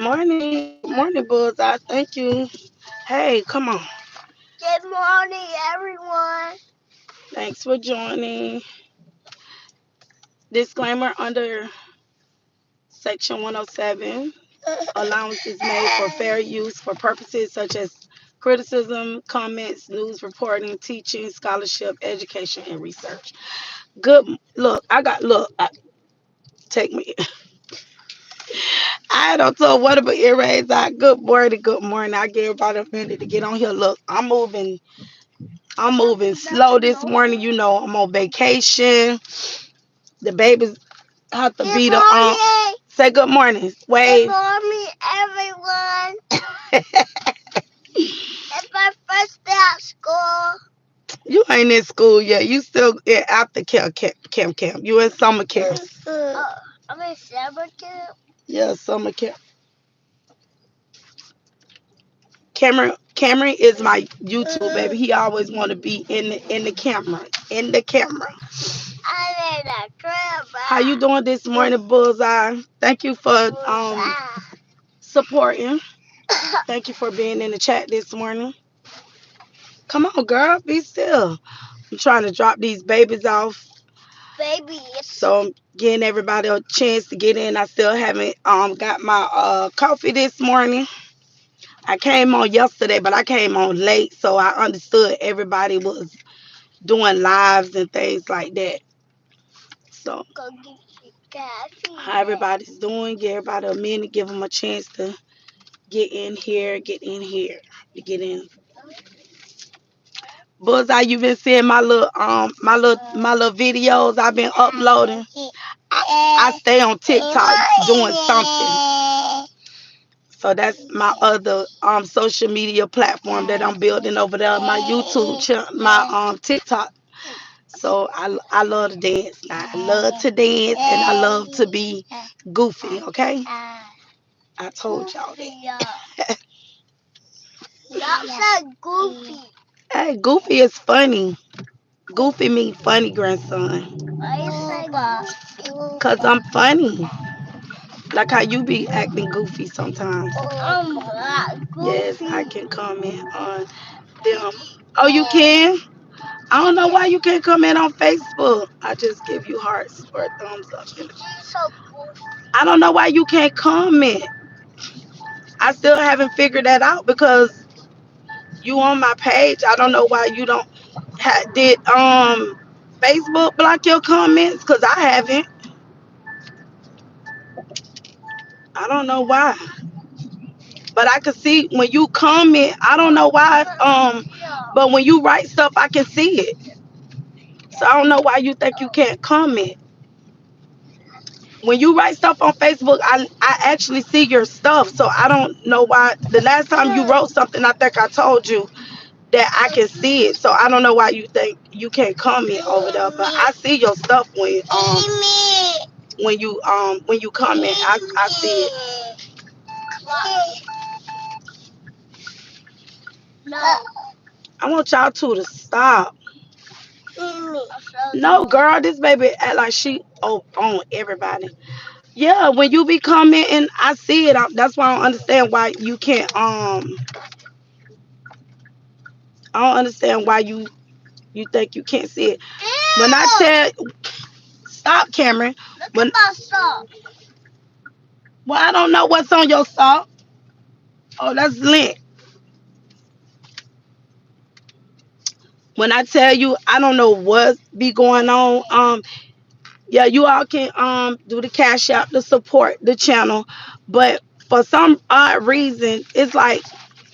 morning. Good morning, Bullseye. Thank you. Hey, come on. Good morning, everyone. Thanks for joining. Disclaimer under Section 107. Allowance is made for fair use for purposes such as criticism, comments, news reporting, teaching, scholarship, education, and research. Good. Look, take me. I don't know what about earrings. Good morning. Good morning. I gave about a minute to get on here. Look, I'm moving slow this morning. You know, I'm on vacation. The babies have to Good be the morning. say good morning. Good Wave. morning, everyone. It's my first day at school. You ain't in school yet. You still after camp. You in summer camp. I'm in summer camp. Yeah, summer camp. Cameron is my YouTube baby. He always want to be in the camera. In the camera. I'm in a camera. How you doing this morning, Bullseye? Thank you for supporting. Thank you for being in the chat this morning. Come on, girl, be still. I'm trying to drop these babies off. Baby, So I'm getting everybody a chance to get in. I still haven't got my coffee this morning. I came on yesterday, but I came on late, so I understood everybody was doing lives and things like that. So go get your coffee. how everybody's doing, give everybody a minute, give them a chance to get in here, to get in. Bullseye, you been seeing my little videos I've been uploading. I stay on TikTok doing something. So that's my other social media platform that I'm building over there. My YouTube channel, my TikTok. So I love to dance. I love to dance and I love to be goofy. Okay, I told y'all that. That's so goofy. Hey, goofy is funny. Goofy mean funny, grandson. Why you say goofy? Cause I'm funny. Like how you be acting goofy sometimes. I'm not Yes, goofy. I can comment on them. Oh, you can? I don't know why you can't comment on Facebook. I just give you hearts or a thumbs up. She's so goofy. I don't know why you can't comment. I still haven't figured that out because you on my page. I don't know why you don't did Facebook block your comments because I haven't. I don't know why. But I can see when you comment, I don't know why. But when you write stuff, I can see it. So I don't know why you think you can't comment. When you write stuff on Facebook, I actually see your stuff. So I don't know why. The last time you wrote something, I think I told you that I can see it. So I don't know why you think you can't comment over there. But I see your stuff when you comment. I see it. No. I want y'all two to stop. No, girl, this baby act like she on everybody. Yeah, when you be commenting, I see it. That's why I don't understand why you can't. I don't understand why you think you can't see it. When I tell, stop, Cameron. Look When at my sock. well, I don't know what's on your sock. Oh, that's lint. When I tell you, I don't know what be going on. Yeah, you all can do the cash out to support the channel, but for some odd reason, it's like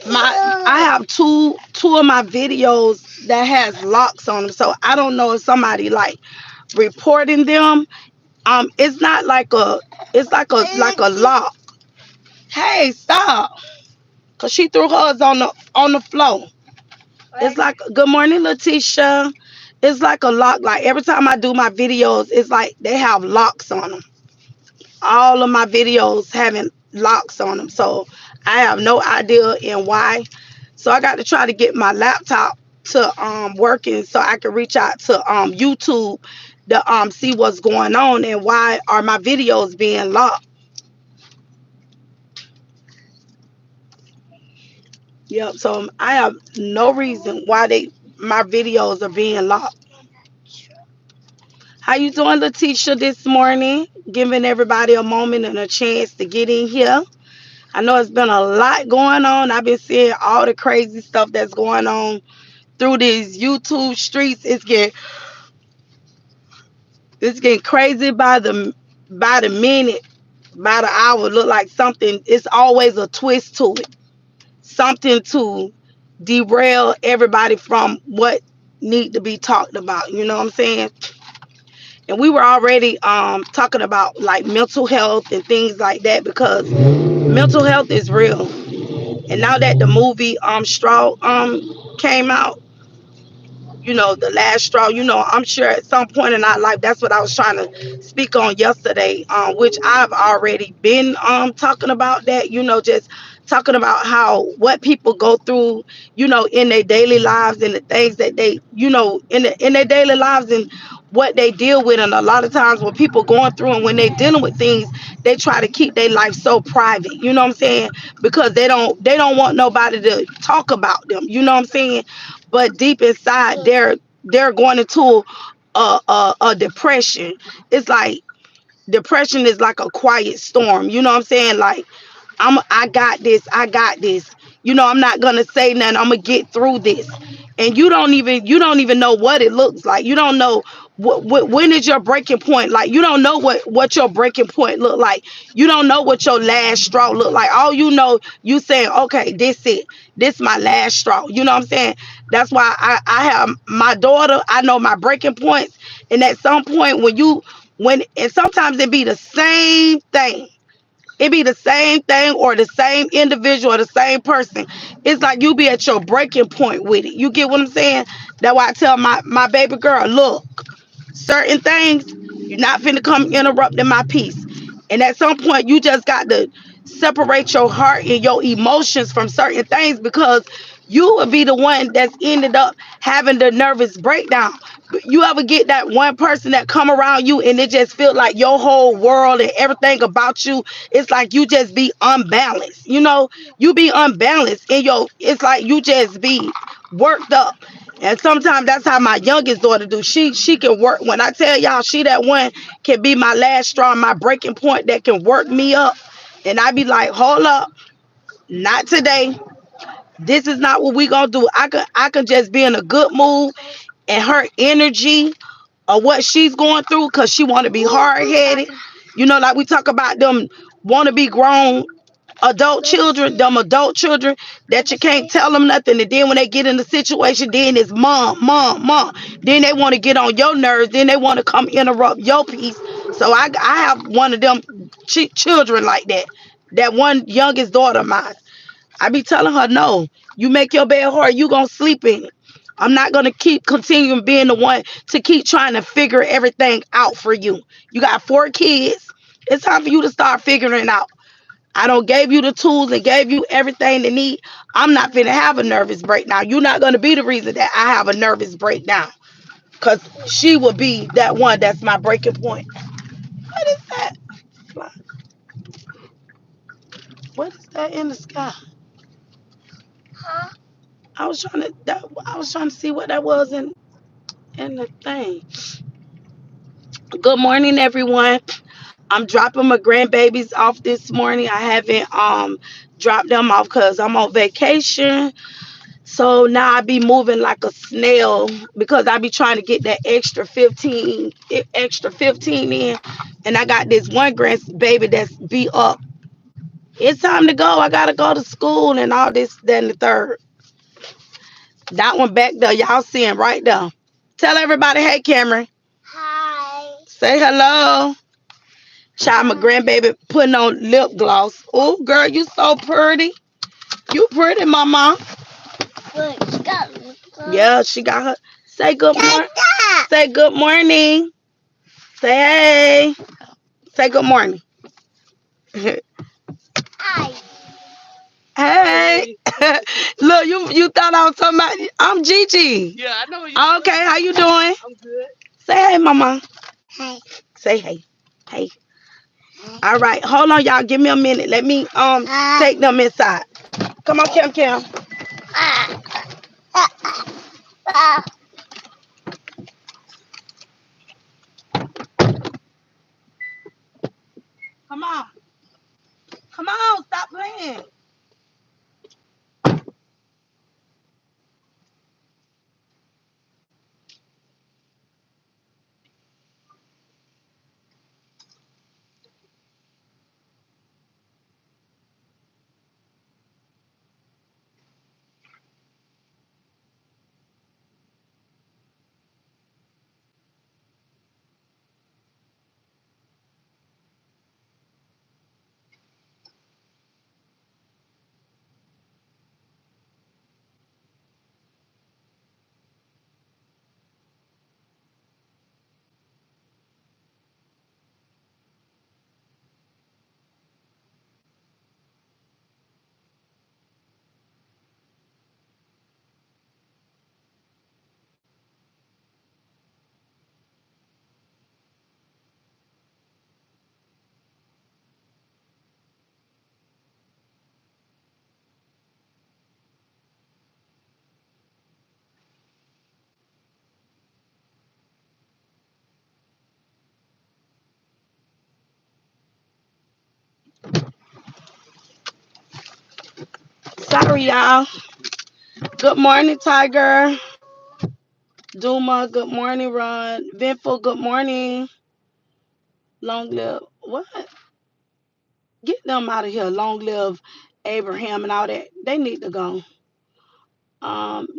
I have two of my videos that has locks on them, so I don't know if somebody like reporting them. It's not like it's like a lock. Hey, stop, cause she threw hers on the floor. It's like good morning, Letitia. It's like a lock. Like every time I do my videos, it's like they have locks on them. All of my videos having locks on them, so I have no idea and why. So I got to try to get my laptop to working so I can reach out to YouTube to see what's going on and why are my videos being locked. Yep. So I have no reason why my videos are being locked. How you doing, Letitia, this morning? Giving everybody a moment and a chance to get in here. I know it's been a lot going on. I've been seeing all the crazy stuff that's going on through these YouTube streets. It's getting crazy by the minute, by the hour. Look like something. It's always a twist to it. Something to derail everybody from what need to be talked about. You know what I'm saying? And we were already talking about like mental health and things like that because mental health is real. And now that the movie Straw came out, the last straw, I'm sure at some point in our life, that's what I was trying to speak on yesterday, which I've already been talking about that, just talking about how what people go through, in their daily lives and the things that they, in their daily lives and what they deal with. And a lot of times when people going through and when they're dealing with things, they try to keep their life so private, you know what I'm saying? Because they don't want nobody to talk about them, you know what I'm saying? But deep inside they're going into a depression. It's like depression is like a quiet storm, you know what I'm saying? Like I got this. I'm not gonna say nothing. I'm gonna get through this. And you don't even know what it looks like. You don't know when is your breaking point. Like you don't know what your breaking point look like. You don't know what your last straw look like. All you know, you saying, okay, this my last straw. You know what I'm saying? That's why I have my daughter. I know my breaking points. And at some point and sometimes it be the same thing. It be the same thing or the same individual or the same person. It's like you be at your breaking point with it. You get what I'm saying? That's why I tell my baby girl, look, certain things, you're not finna come interrupting my peace. And at some point, you just got to separate your heart and your emotions from certain things because you will be the one that's ended up having the nervous breakdown. You ever get that one person that come around you and it just feel like your whole world and everything about you, it's like you just be unbalanced. You be unbalanced in it's like you just be worked up. And sometimes that's how my youngest daughter do. She can work. When I tell y'all, she that one can be my last straw, my breaking point that can work me up. And I be like, hold up, not today. This is not what we gonna do. I can just be in a good mood and her energy or what she's going through because she want to be hard headed. Like we talk about them want to be grown adult children that you can't tell them nothing. And then when they get in the situation, then it's mom, mom, mom. Then they want to get on your nerves. Then they want to come interrupt your peace. So I have one of them children like that. That one youngest daughter of mine. I be telling her, no, you make your bed hard, you gonna sleep in it. I'm not gonna keep continuing being the one to keep trying to figure everything out for you. You got 4 kids. It's time for you to start figuring it out. I don't gave you the tools and gave you everything they need. I'm not finna have a nervous breakdown. You're not gonna be the reason that I have a nervous breakdown. Cause she will be that one that's my breaking point. What is that? What is that in the sky? Huh? I was trying to see what that was in the thing. Good morning, everyone. I'm dropping my grandbabies off this morning. I haven't dropped them off because I'm on vacation. So now I be moving like a snail because I be trying to get that extra 15 in. And I got this one grandbaby that's be up. It's time to go. I gotta go to school and all this, then the third. That one back there, y'all seeing right there. Tell everybody, hey Cameron. Hi. Say hello. Child, my grandbaby putting on lip gloss. Oh, girl, you so pretty. You pretty, mama. Look, she got lip gloss. Yeah, she got her. Say good morning. Dada. Say good morning. Say hey. Say good morning. Hi. Hey. Look, you thought I was talking about. I'm Gigi. Yeah, I know you. Okay, how you doing? I'm good. Say hey, mama. Hi. Say hey. Hey. All right, hold on, y'all. Give me a minute. Let me take them inside. Come on, Cam Cam. Ah, ah, ah. Come on. Come on. Stop playing. Sorry, y'all. Good morning, Tiger. Duma, good morning, Ron. Ventful, good morning. Long live. What? Get them out of here. Long live Abraham and all that. They need to go.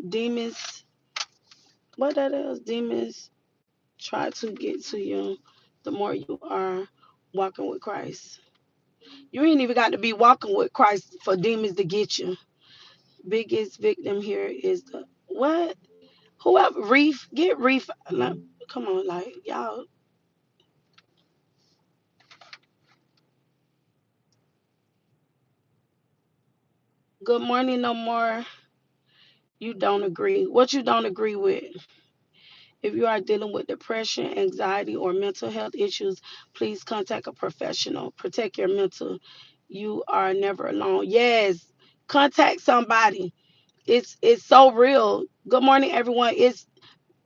Demons. What that is? Demons try to get to you the more you are walking with Christ. You ain't even got to be walking with Christ for demons to get you. Biggest victim here is the what? Whoever Reef, get Reef. Come on, like y'all. Good morning, no more. You don't agree. What you don't agree with? If you are dealing with depression, anxiety, or mental health issues, please contact a professional. Protect your mental. You are never alone. Yes, contact somebody. It's so real. Good morning, everyone. It's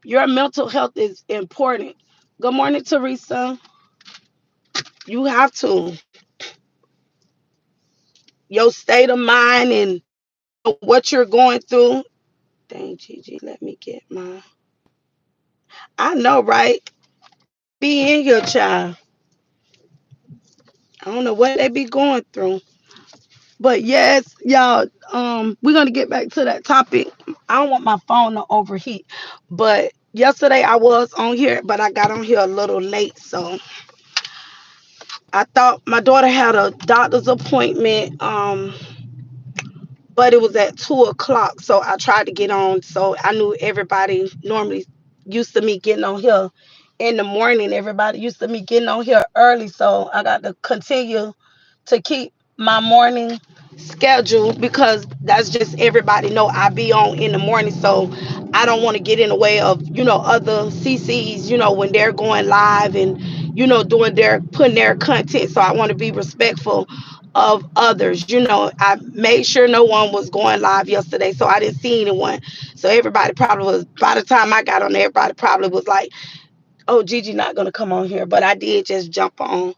your mental health is important. Good morning, Teresa. You have to. Your state of mind and what you're going through. Dang, Gigi, let me get my. I know, right? Be in your child. I don't know what they be going through. But yes, y'all, we're gonna get back to that topic. I don't want my phone to overheat. But yesterday I was on here, but I got on here a little late. So I thought my daughter had a doctor's appointment. But it was at 2 o'clock. So I tried to get on. So I knew everybody normally used to me getting on here in the morning. Everybody used to me getting on here early. So I got to continue to keep my morning schedule because that's just everybody know I be on in the morning. So I don't want to get in the way of, other CCs, when they're going live and, doing their putting their content. So I want to be respectful of others. I made sure no one was going live yesterday, so I didn't see anyone. So everybody probably was, by the time I got on there, everybody probably was like, oh, Gigi not gonna come on here. But I did just jump on.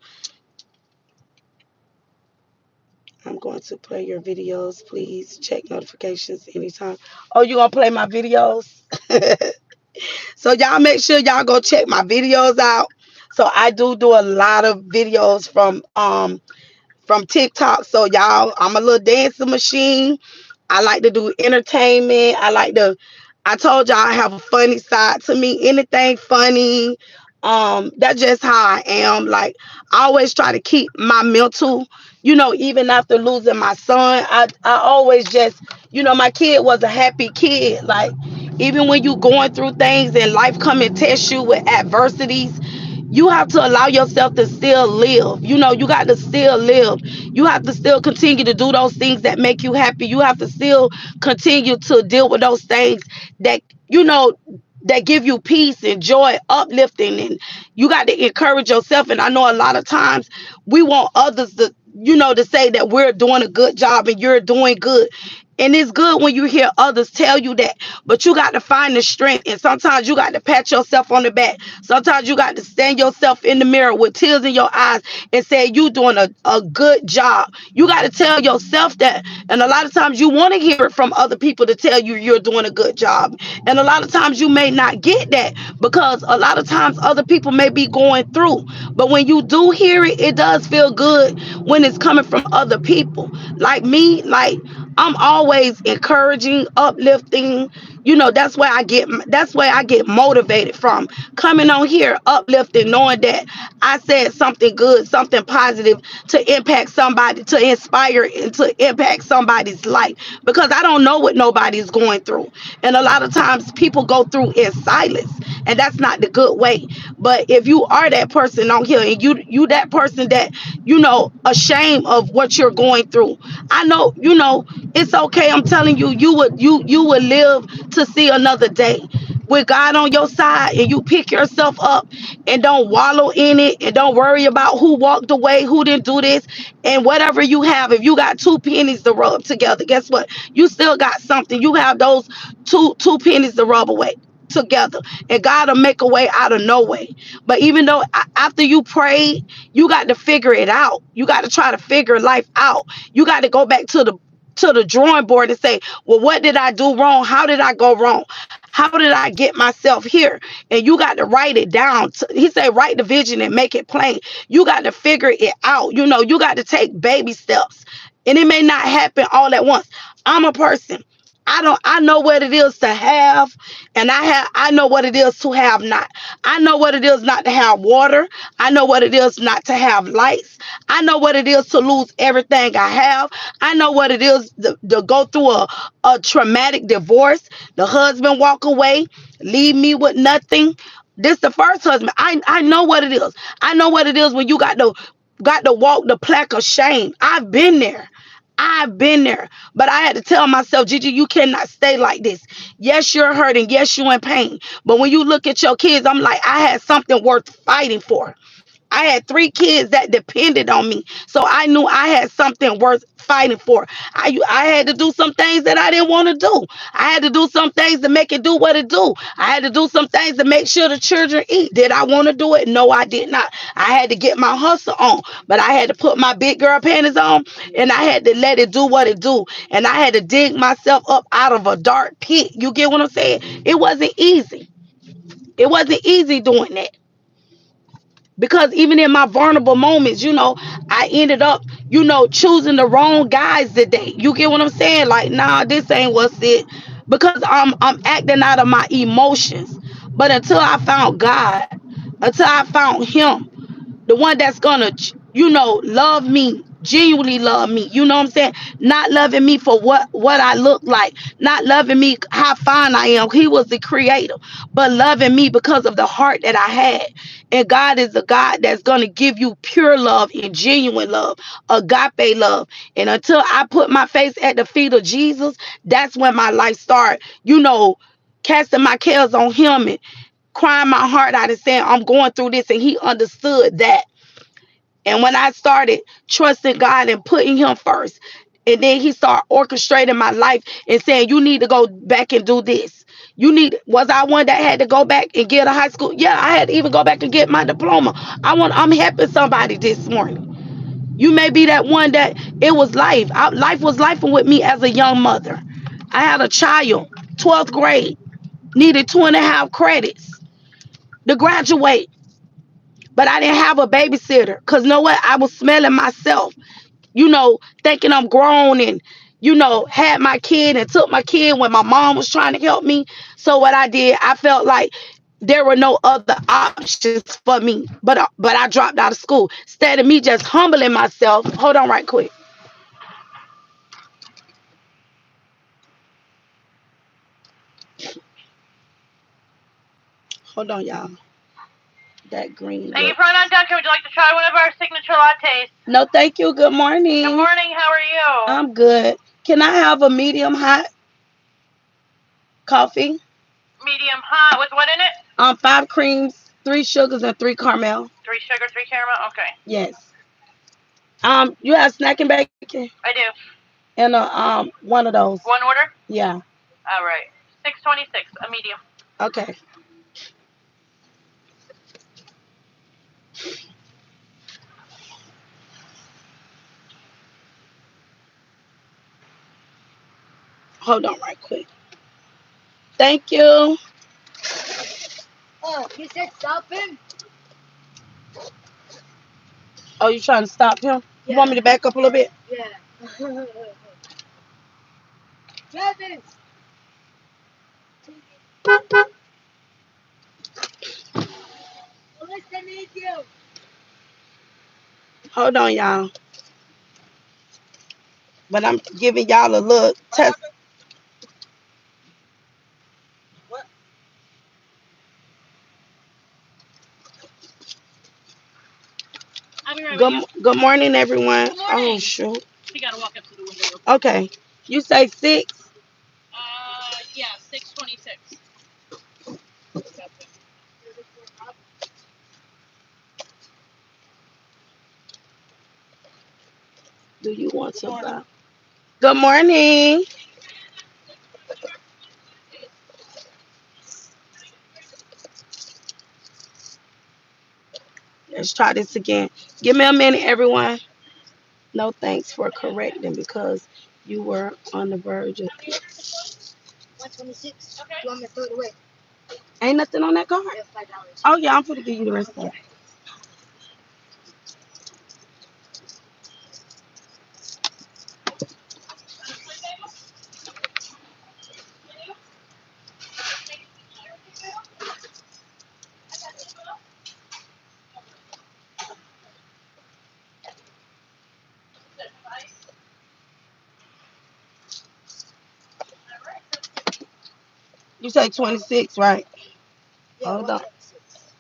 I'm going to play your videos. Please check notifications anytime. Oh, you gonna play my videos? So y'all make sure y'all go check my videos out. So I do a lot of videos from TikTok. So y'all, I'm a little dancing machine. I like to do entertainment. I told y'all I have a funny side to me. Anything funny. That's just how I am. Like I always try to keep my mental, even after losing my son, I always just, my kid was a happy kid. Like even when you going through things and life come and test you with adversities, you have to allow yourself to still live. You got to still live. You have to still continue to do those things that make you happy. You have to still continue to deal with those things that, you know, that give you peace and joy, uplifting. And you got to encourage yourself. And I know a lot of times we want others to, to say that we're doing a good job and you're doing good. And it's good when you hear others tell you that, but you got to find the strength. And sometimes you got to pat yourself on the back. Sometimes you got to stand yourself in the mirror with tears in your eyes and say, you doing a good job. You got to tell yourself that. And a lot of times you want to hear it from other people to tell you you're doing a good job. And a lot of times you may not get that because a lot of times other people may be going through. But when you do hear it, it does feel good when it's coming from other people. Like me, like I'm always encouraging, uplifting. You know, that's where I get motivated from. Coming on here, uplifting, knowing that I said something good, something positive to impact somebody, to inspire and to impact somebody's life. Because I don't know what nobody's going through. And a lot of times people go through in silence. And that's not the good way. But if you are that person on here and you that person that, ashamed of what you're going through, I know, it's okay. I'm telling you, you would live to see another day with God on your side, and you pick yourself up and don't wallow in it and don't worry about who walked away, who didn't do this, and whatever you have. If you got two pennies to rub together, guess what? You still got something. You have those two pennies to rub away together, and God will make a way out of no way. But even though after you pray, you got to figure it out. You got to try to figure life out. You got to go back to the drawing board and say, well, what did I do wrong? How did I go wrong? How did I get myself here? And you got to write it down. He said, write the vision and make it plain. You got to figure it out. You got to take baby steps. And it may not happen all at once. I'm a person. I know what it is to have, and I know what it is to have not. I know what it is not to have water. I know what it is not to have lights. I know what it is to lose everything I have. I know what it is to go through a traumatic divorce. The husband walk away, leave me with nothing. This the first husband. I know what it is. I know what it is when you got to walk the plank of shame. I've been there. I've been there, but I had to tell myself, Gigi, you cannot stay like this. Yes, you're hurting. Yes, you're in pain. But when you look at your kids, I'm like, I had something worth fighting for. I had three kids that depended on me. So I knew I had something worth fighting for. I had to do some things that I didn't want to do. I had to do some things to make it do what it do. I had to do some things to make sure the children eat. Did I want to do it? No, I did not. I had to get my hustle on, but I had to put my big girl panties on, and I had to let it do what it do. And I had to dig myself up out of a dark pit. You get what I'm saying? It wasn't easy. It wasn't easy doing that, because even in my vulnerable moments, I ended up, choosing the wrong guys today. You get what I'm saying? Like, nah, this ain't what's it, because I'm acting out of my emotions. But until I found God, until I found Him, the one that's gonna, love me, genuinely love me, you know what I'm saying, not loving me for what I look like, not loving me how fine I am. He was the creator, but loving me because of the heart that I had. And God is a God that's gonna give you pure love and genuine love, agape love. And until I put my face at the feet of Jesus, that's when my life started, casting my cares on Him and crying my heart out and saying, I'm going through this. And He understood that. And when I started trusting God and putting Him first, and then He started orchestrating my life and saying, you need to go back and do this. Was I one that had to go back and get a high school? Yeah, I had to even go back and get my diploma. I'm helping somebody this morning. You may be that one that it was life. Life was life with me as a young mother. I had a child, 12th grade, needed 2.5 credits to graduate. But I didn't have a babysitter, because you know what? I was smelling myself, thinking I'm grown, and, had my kid and took my kid when my mom was trying to help me. So what I did, I felt like there were no other options for me. But I dropped out of school. Instead of me just humbling myself. Hold on right quick. Hold on, y'all. That green. Thank you for running on Duncan. Would you like to try one of our signature lattes? No, thank you. Good morning. Good morning. How are you? I'm good. Can I have a medium hot coffee? Medium hot. With what in it? 5 creams, 3 sugars, and 3 caramel. 3 sugar, 3 caramel. Okay. Yes. You have snacking bacon? I do. And one of those. One order? Yeah. All right. 626, a medium. Okay. Hold on right quick. Thank you. Oh, you said stop him? Oh, you trying to stop him? You want me to back up a little bit? Yeah. Travis! Nice to meet you. Hold on, y'all. But I'm giving y'all a little test. I'll be right with Good, you. good morning, everyone. Good morning. Oh, shoot. You gotta walk up to the window real quick. Okay. You say 6? Yeah, 626. Do you want to buy? Good morning. Let's try this again. Give me a minute, everyone. No thanks for correcting because you were on the verge of. 126. Okay. You want me to throw it away? Ain't nothing on that card. Yeah, $5. Oh, yeah, I'm going to give you the rest of it. You say 26, right? Yeah, Hold on. 126.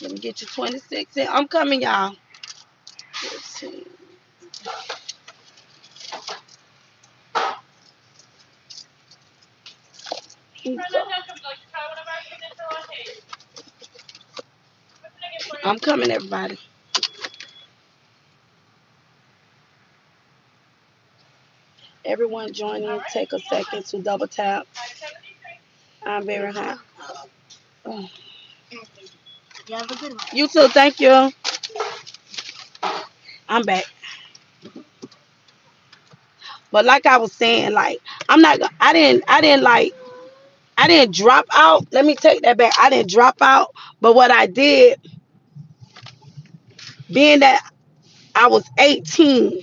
Let me get you 26 in. I'm coming, y'all. 15. I'm coming, everybody. Everyone join in. Take a second to double tap. I'm very hot. Oh. You have a good one. You too. Thank you. I'm back. But like I was saying, like I'm not. I didn't drop out. Let me take that back. I didn't drop out. But what I did, being that I was 18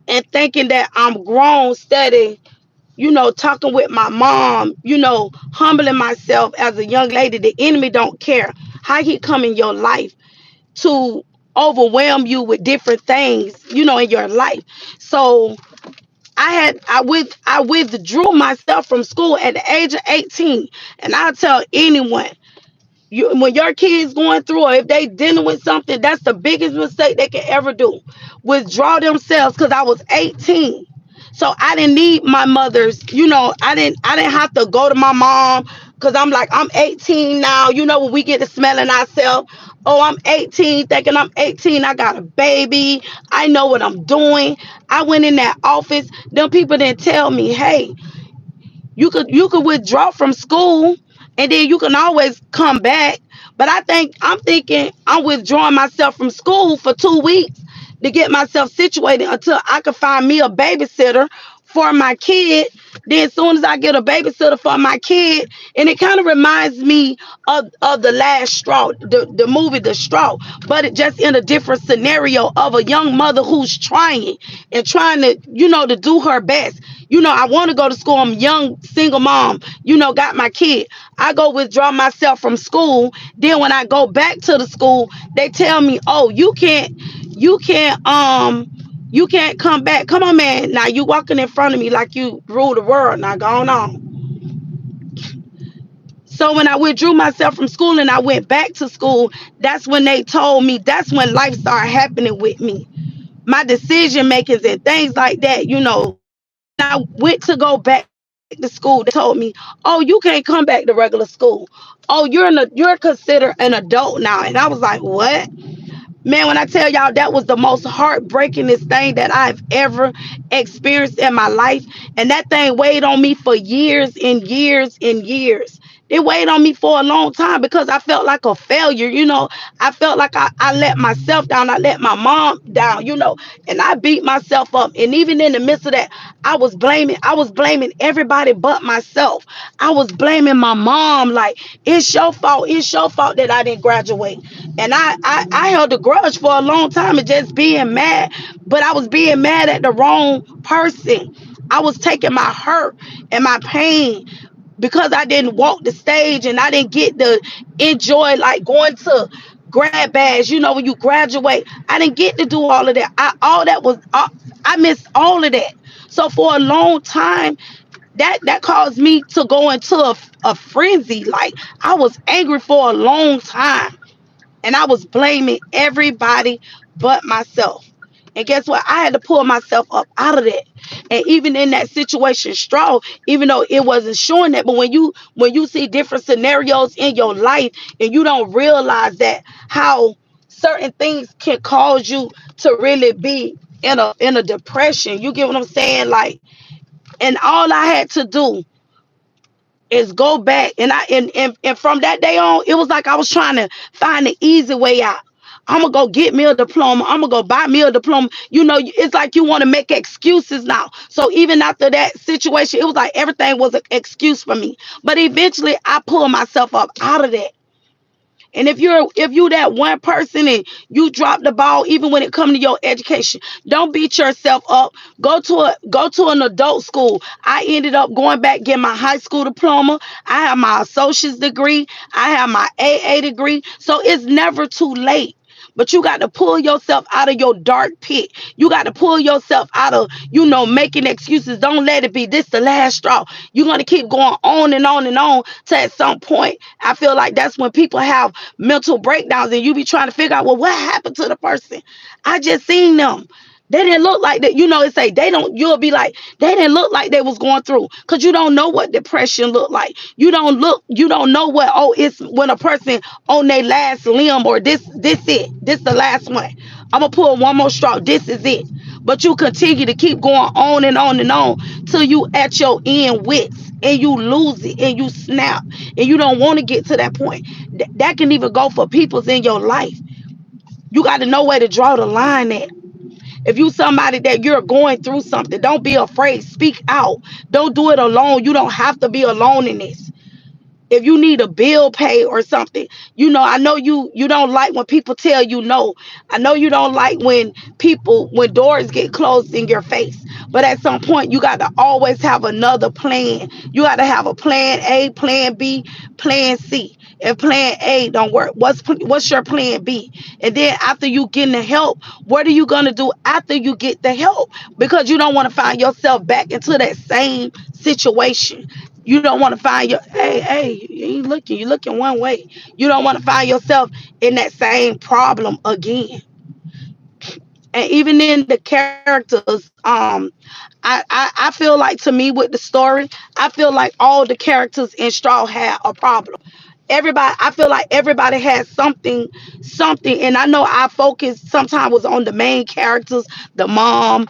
and thinking that I'm grown, steady, talking with my mom, humbling myself as a young lady. The enemy don't care how he come in your life to overwhelm you with different things, in your life. So I withdrew myself from school at the age of 18. And I tell anyone, when your kids going through or if they dealing with something, that's the biggest mistake they can ever do. Withdraw themselves because I was 18. So I didn't need my mother's, I didn't have to go to my mom because I'm like, I'm 18 now. When we get to smelling ourselves, oh, I'm 18, thinking I'm 18. I got a baby. I know what I'm doing. I went in that office. Them people didn't tell me, hey, you could withdraw from school and then you can always come back. But I'm thinking I'm withdrawing myself from school for 2 weeks to get myself situated until I could find me a babysitter for my kid. Then as soon as I get a babysitter for my kid, and it kind of reminds me of the last straw, the movie The Straw, but it just in a different scenario of a young mother who's trying to, to do her best. I want to go to school. I'm a young single mom, got my kid. I go withdraw myself from school. Then when I go back to the school, they tell me, oh, you can't come back. Come on, man. Now you walking in front of me like you rule the world. Now go on. So when I withdrew myself from school and I went back to school, that's when they told me, that's when life started happening with me. My decision makings and things like that, I went to go back to school. They told me, "Oh, you can't come back to regular school. Oh, you're considered an adult now." And I was like, "What?" Man, when I tell y'all that was the most heartbreakingest thing that I've ever experienced in my life. And that thing weighed on me for years and years and years. It weighed on me for a long time because I felt like a failure. I felt like I let myself down. I let my mom down, and I beat myself up. And even in the midst of that, I was blaming everybody but myself. I was blaming my mom, like, it's your fault. It's your fault that I didn't graduate. And I held a grudge for a long time and just being mad, but I was being mad at the wrong person. I was taking my hurt and my pain because I didn't walk the stage and I didn't get to enjoy, like, going to grad bash, when you graduate. I didn't get to do all of that. I missed all of that. So for a long time, that caused me to go into a frenzy. Like, I was angry for a long time and I was blaming everybody but myself. And guess what? I had to pull myself up out of that. And even in that situation, straw, even though it wasn't showing that, but when you see different scenarios in your life and you don't realize that how certain things can cause you to really be in a depression. You get what I'm saying? Like, and all I had to do is go back, and from that day on, it was like I was trying to find the easy way out. I'm gonna go get me a diploma. I'm gonna go buy me a diploma. It's like you want to make excuses now. So even after that situation, it was like everything was an excuse for me. But eventually, I pulled myself up out of that. And if you that one person and you drop the ball, even when it comes to your education, don't beat yourself up. Go to an adult school. I ended up going back getting my high school diploma. I have my associate's degree. I have my AA degree. So it's never too late. But you got to pull yourself out of your dark pit. You got to pull yourself out of, making excuses. Don't let it be this the last straw. You're going to keep going on and on and on to at some point. I feel like that's when people have mental breakdowns and you be trying to figure out, well, what happened to the person? I just seen them. They didn't look like that. It say they don't, you'll be like, they didn't look like they was going through. Cause you don't know what depression look like. You don't know what, it's when a person on their last limb, or this the last one. I'm gonna pull one more straw. This is it. But you continue to keep going on and on and on till you at your end wits and you lose it and you snap and you don't want to get to that point. That can even go for people's in your life. You got to know where to draw the line at. If you somebody that you're going through something, don't be afraid. Speak out. Don't do it alone. You don't have to be alone in this. If you need a bill paid or something, I know you don't like when people tell you no. I know you don't like when doors get closed in your face. But at some point, you got to always have another plan. You got to have a plan A, plan B, plan C. If plan A don't work, what's your plan B? And then after you getting the help, what are you gonna do after you get the help? Because you don't want to find yourself back into that same situation. You don't want to find hey, you ain't looking, you're looking one way. You don't want to find yourself in that same problem again. And even in the characters, I feel like, to me, with the story, I feel like all the characters in Straw had a problem. Everybody, I feel like everybody has something, and I know our focus sometimes was on the main characters, the mom,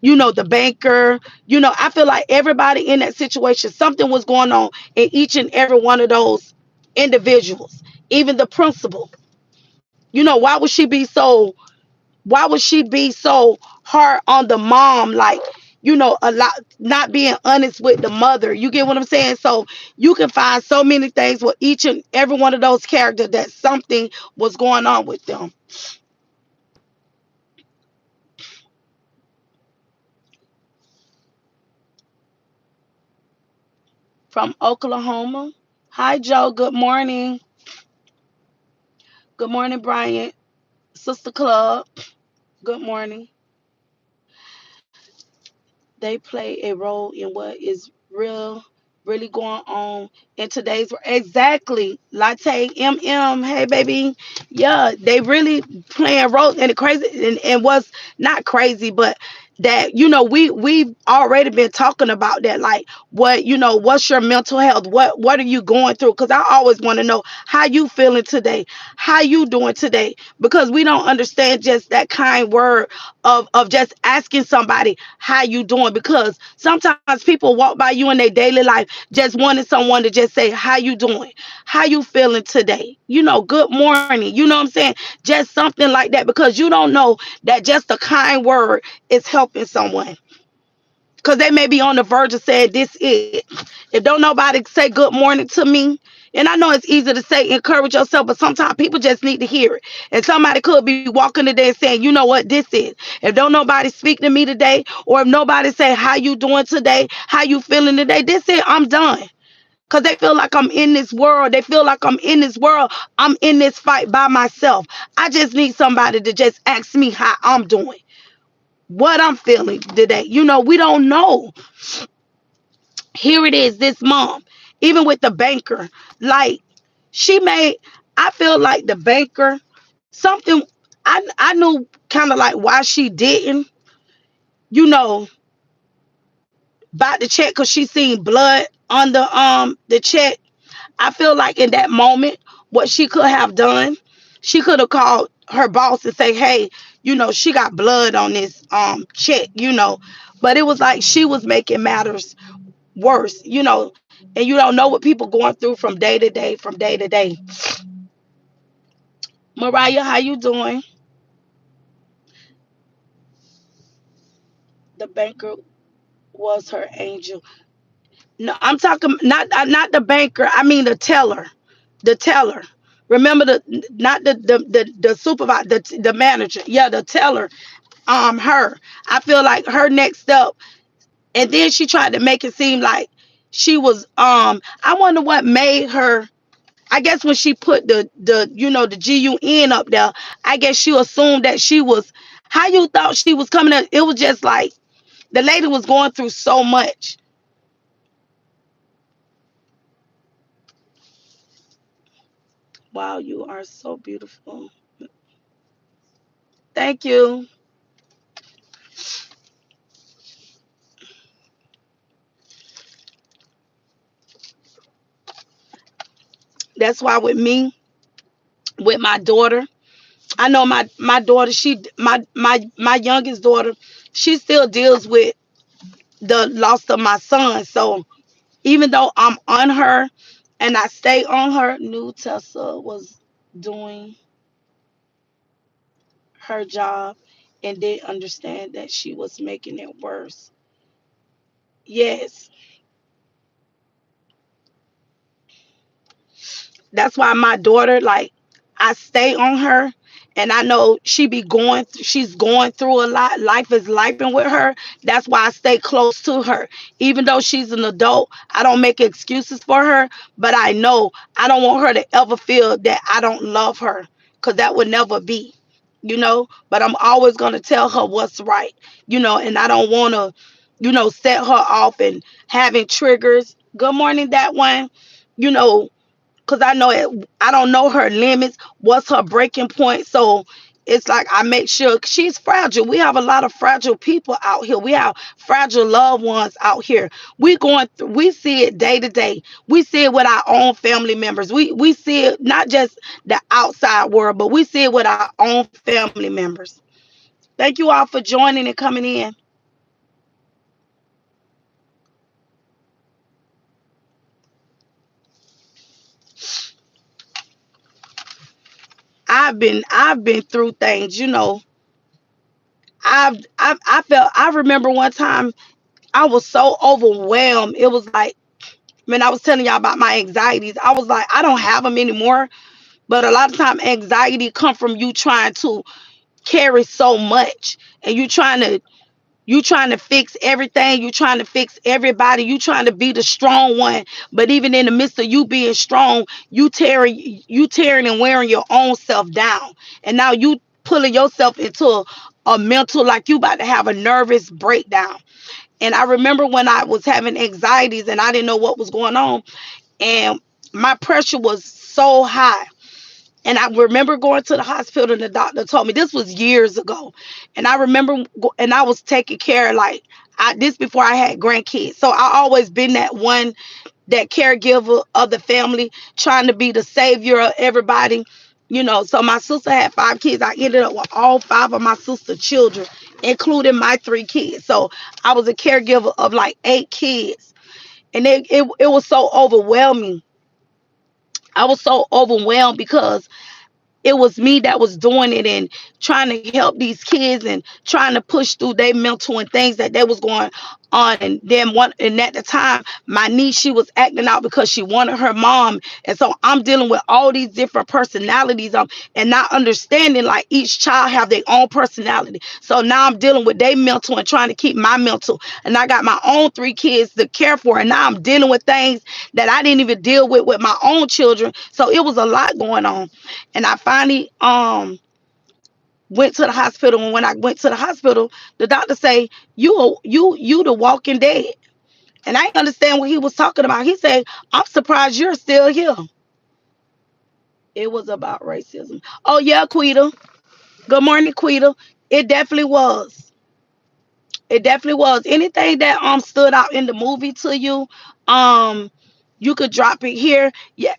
the banker. I feel like everybody in that situation, something was going on in each and every one of those individuals. Even the principal, why would she be so hard on the mom, like, a lot, not being honest with the mother? You get what I'm saying? So you can find so many things with each and every one of those characters, that something was going on with them. From Oklahoma. Hi, Joe. Good morning. Good morning, Bryant. Sister Club. Good morning. They play a role in what is really going on in today's world. Exactly. Latte MM. Hey, baby. Yeah, they really playing roles, and the crazy, and what's not crazy, but that we've already been talking about that, like what what's your mental health, what are you going through, because I always want to know how you feeling today, how you doing today, because we don't understand just that kind word of just asking somebody how you doing, because sometimes people walk by you in their daily life just wanting someone to just say how you doing, how you feeling today, good morning, what I'm saying, just something like that, because you don't know that just a kind word is helping someone, because they may be on the verge of saying this it. If don't nobody say good morning to me, and I know it's easy to say encourage yourself, but sometimes people just need to hear it. And somebody could be walking today and saying, you know what this is. If don't nobody speak to me today, or if nobody say how you doing today, how you feeling today, this is I'm done. Because they feel like I'm in this world. They feel like I'm in this world. I'm in this fight by myself. I just need somebody to just ask me how I'm doing, what I'm feeling today. We don't know. Here it is, this mom, even with the banker, like she made, I feel like the banker, something, I knew kind of like why she didn't, you know, about the check, because she seen blood on the check. I feel like in that moment, what she could have done, she could have called her boss and say, hey, she got blood on this check, but it was like she was making matters worse, and you don't know what people going through from day to day, from day to day. Mariah, how you doing? The banker was her angel. No, I'm talking not the banker. I mean the teller. The teller. Remember not the supervisor, the manager. Yeah, the teller. Her. I feel like her next up, and then she tried to make it seem like she was. I wonder what made her. I guess when she put the GUN up there, I guess she assumed that she was. How you thought she was coming up? It was just like the lady was going through so much. Wow, you are so beautiful. Thank you. That's why with me, with my daughter, I know my daughter. My youngest daughter, she still deals with the loss of my son. So even though I'm on her and I stay on her, new Tessa was doing her job and didn't understand that she was making it worse. Yes, that's why my daughter, like, I stay on her, and I know she's going through a lot. Life is lifing with her. That's why I stay close to her. Even though she's an adult, I don't make excuses for her, but I know I don't want her to ever feel that I don't love her, because that would never be. But I'm always going to tell her what's right, and I don't want to, set her off and having triggers. Good morning, that one. you know because I know I don't know her limits. What's her breaking point? So it's like I make sure she's fragile. We have a lot of fragile people out here. We have fragile loved ones out here. We see it day to day. We see it with our own family members. We see it not just the outside world, but we see it with our own family members. Thank you all for joining and coming in. I've been through things. I remember one time I was so overwhelmed. It was like when I was telling y'all about my anxieties, I was like, I don't have them anymore. But a lot of time anxiety come from you trying to carry so much, and you trying to fix everything, you trying to fix everybody, you trying to be the strong one. But even in the midst of you being strong, you tearing and wearing your own self down. And now you pulling yourself into a mental, like you about to have a nervous breakdown. And I remember when I was having anxieties and I didn't know what was going on, and my pressure was so high. And I remember going to the hospital, and the doctor told me this was years ago. And I remember, and I was taking care, like, this before I had grandkids. So I always been that one, that caregiver of the family, trying to be the savior of everybody. So my sister had 5 kids. I ended up with all 5 of my sister's children, including my 3 kids. So I was a caregiver of like 8 kids. And it was so overwhelming. I was so overwhelmed because it was me that was doing it and trying to help these kids and trying to push through their mental and things that they was going on. And then at the time, my niece, she was acting out because she wanted her mom. And so I'm dealing with all these different personalities, and not understanding, like, each child have their own personality. So now I'm dealing with their mental and trying to keep my mental. And I got my own 3 kids to care for. And now I'm dealing with things that I didn't even deal with my own children. So it was a lot going on. And I finally went to the hospital. And when I went to the hospital, the doctor say, you the walking dead. And I didn't understand what he was talking about. He said, I'm surprised you're still here. It was about racism. Oh yeah, Quita. Good morning, Quita. It definitely was. It definitely was. Anything that stood out in the movie to you, um, you could drop it here. Yeah.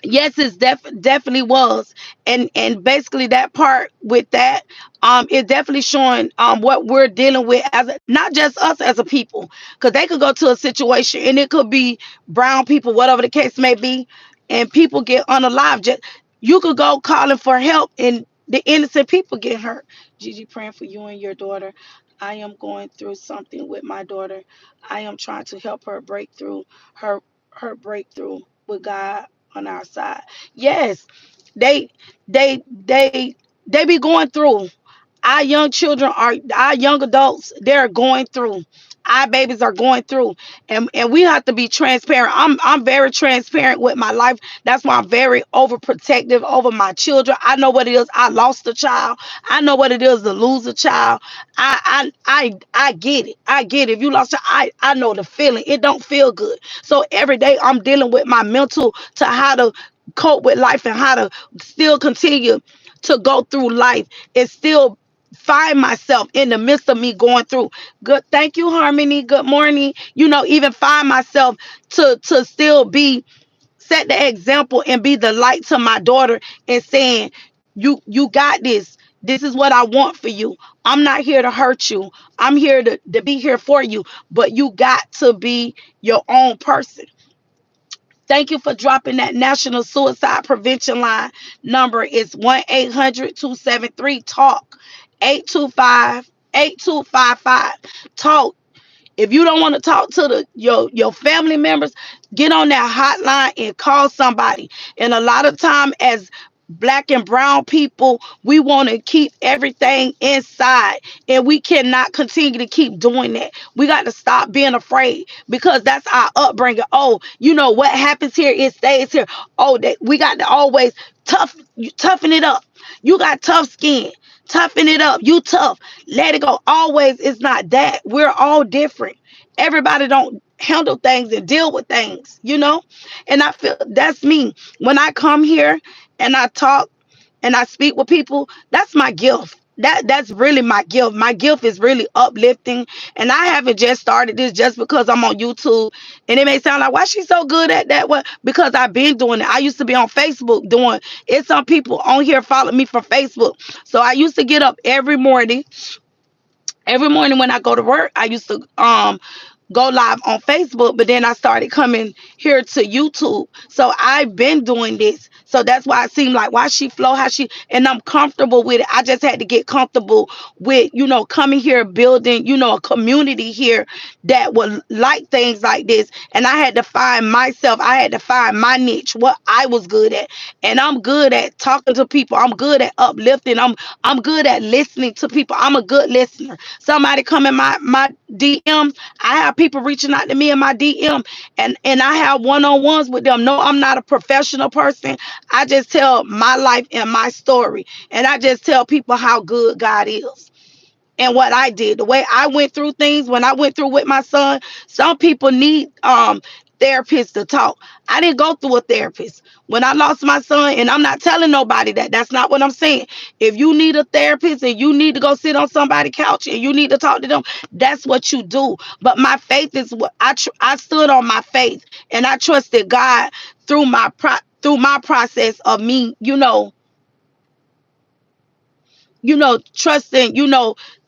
Yes, it's definitely was. And basically that part with that, it's definitely showing what we're dealing with, as not just us as a people, because they could go to a situation and it could be brown people, whatever the case may be, and people get unalived. Just, you could go calling for help and the innocent people get hurt. Gigi, praying for you and your daughter. I am going through something with my daughter. I am trying to help her break through her breakthrough with God on our side. Yes, they they they they be going through. Our young children are, our young adults, they're going through. Our babies are going through. And we have to be transparent. I'm very transparent with my life. That's why I'm very overprotective over my children. I know what it is. I lost a child. I know what it is to lose a child. I get it. I get it. If you lost a, I know the feeling. It don't feel good. So every day I'm dealing with my mental, to how to cope with life and how to still continue to go through life and still find myself in the midst of me going through. Good, thank you, Harmony. Good morning. Even find myself to still be, set the example and be the light to my daughter, and saying, you got this. This is what I want for you. I'm not here to hurt you. I'm here to be here for you. But you got to be your own person. Thank you for dropping that National Suicide Prevention Line. Number is 1-800-273-TALK. 825-8255. Talk. If you don't want to talk to your family members, get on that hotline and call somebody. And a lot of time, as black and brown people, we want to keep everything inside, and we cannot continue to keep doing that. We got to stop being afraid, because that's our upbringing. Oh, what happens here, it stays here. Oh, that we got to always toughen it up. You got tough skin. Toughen it up. You tough. Let it go. Always, it's not that. We're all different. Everybody don't handle things and deal with things. And I feel that's me. When I come here and I talk and I speak with people, that's my gift. That's really my gift. My gift is really uplifting. And I haven't just started this just because I'm on YouTube. And it may sound like, why she's so good at that? Well, because I've been doing it. I used to be on Facebook doing it. Some people on here follow me from Facebook. So I used to get up every morning. Every morning when I go to work, I used to go live on Facebook, but then I started coming here to YouTube. So I've been doing this. So that's why it seemed like, why she flow, how she, and I'm comfortable with it. I just had to get comfortable with, coming here, building, a community here that would like things like this. And I had to find myself. I had to find my niche, what I was good at. And I'm good at talking to people. I'm good at uplifting. I'm good at listening to people. I'm a good listener. Somebody come in my DM. I have people reaching out to me in my DM, and I have one-on-ones with them. No, I'm not a professional person. I just tell my life and my story, and I just tell people how good God is and what I did, the way I went through things when I went through with my son. Some people need therapist to talk. I didn't go through a therapist. When I lost my son, and I'm not telling nobody that. That's not what I'm saying. If you need a therapist and you need to go sit on somebody's couch and you need to talk to them, that's what you do. But my faith is what I stood on my faith, and I trusted God through through my process of me, trusting,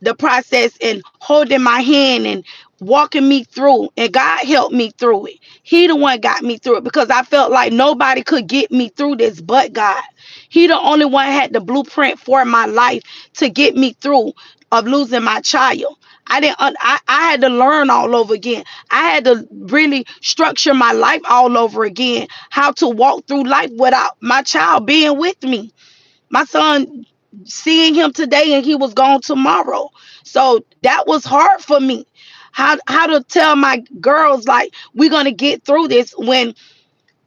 the process and holding my hand and walking me through. And God helped me through it. He the one got me through it because I felt like nobody could get me through this but God. He the only one had the blueprint for my life to get me through of losing my child. I had to learn all over again. I had to really structure my life all over again, how to walk through life without my child being with me. My son, seeing him today and he was gone tomorrow. So that was hard for me. How to tell my girls like we're gonna get through this when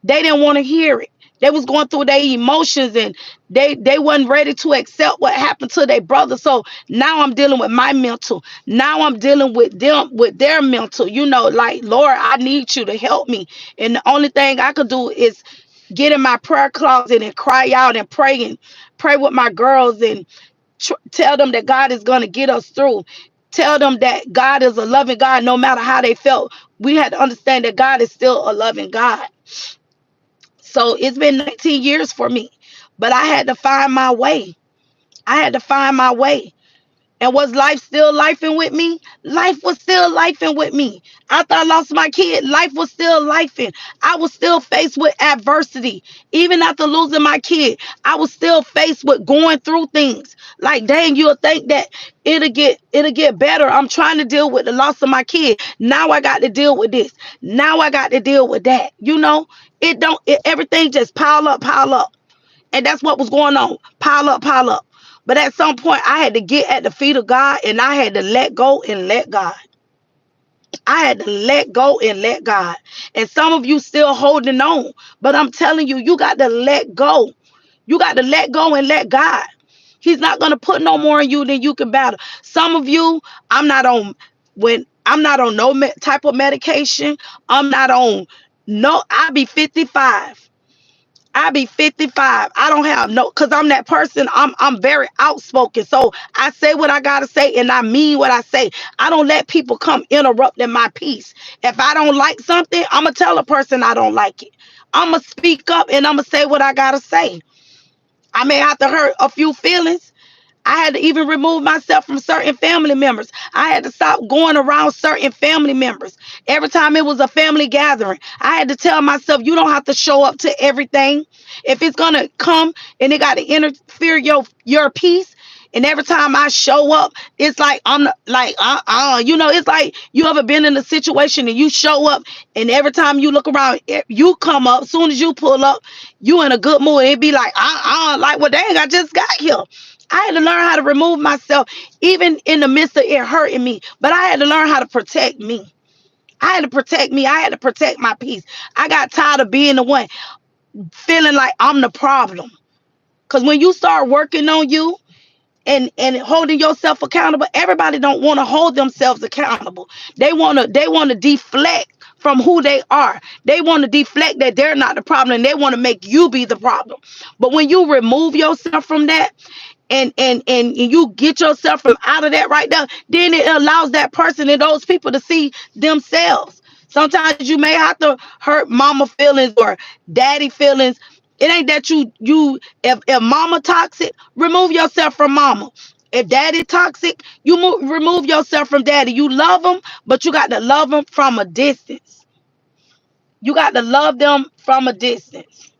they didn't want to hear it. They was going through their emotions and they wasn't ready to accept what happened to their brother. So now I'm dealing with my mental. Now I'm dealing with them with their mental. Like, Lord, I need you to help me. And the only thing I could do is get in my prayer closet and cry out and pray with my girls and tell them that God is going to get us through. Tell them that God is a loving God no matter how they felt. We had to understand that God is still a loving God. So it's been 19 years for me, but I had to find my way. I had to find my way. And was life still lifing with me? Life was still lifing with me. After I lost my kid, life was still lifing. I was still faced with adversity. Even after losing my kid, I was still faced with going through things. Like, dang, you'll think that it'll get better. I'm trying to deal with the loss of my kid. Now I got to deal with this. Now I got to deal with that. Everything just pile up, pile up. And that's what was going on. Pile up, pile up. But at some point, I had to get at the feet of God and I had to let go and let God. I had to let go and let God. And some of you still holding on. But I'm telling you, you got to let go. You got to let go and let God. He's not going to put no more in you than you can battle. Some of you, I'm not on no type of medication. I'm not on no, I'll be 55. I be 55. I don't have no, cause I'm that person. I'm very outspoken. So I say what I gotta say and I mean what I say. I don't let people come interrupting my peace. If I don't like something, I'ma tell a person I don't like it. I'ma speak up and I'ma say what I gotta say. I may have to hurt a few feelings. I had to even remove myself from certain family members. I had to stop going around certain family members. Every time it was a family gathering, I had to tell myself, you don't have to show up to everything. If it's gonna come and it got to interfere your peace, and every time I show up, it's like I'm like it's like you ever been in a situation and you show up, and every time you look around, you come up. Soon as you pull up, you in a good mood. It be like like, well, dang, I just got here. I had to learn how to remove myself, even in the midst of it hurting me. But I had to learn how to protect me. I had to protect me. I had to protect my peace. I got tired of being the one feeling like I'm the problem. Because when you start working on you and holding yourself accountable, everybody don't want to hold themselves accountable. They want to deflect from who they are. They want to deflect that they're not the problem and they want to make you be the problem. But when you remove yourself from that, and you get yourself from out of that right now, then it allows that person and those people to see themselves. Sometimes you may have to hurt mama feelings or daddy feelings. It ain't that if mama toxic, remove yourself from mama. If daddy toxic, remove yourself from daddy. You love them, but you got to love them from a distance. You got to love them from a distance.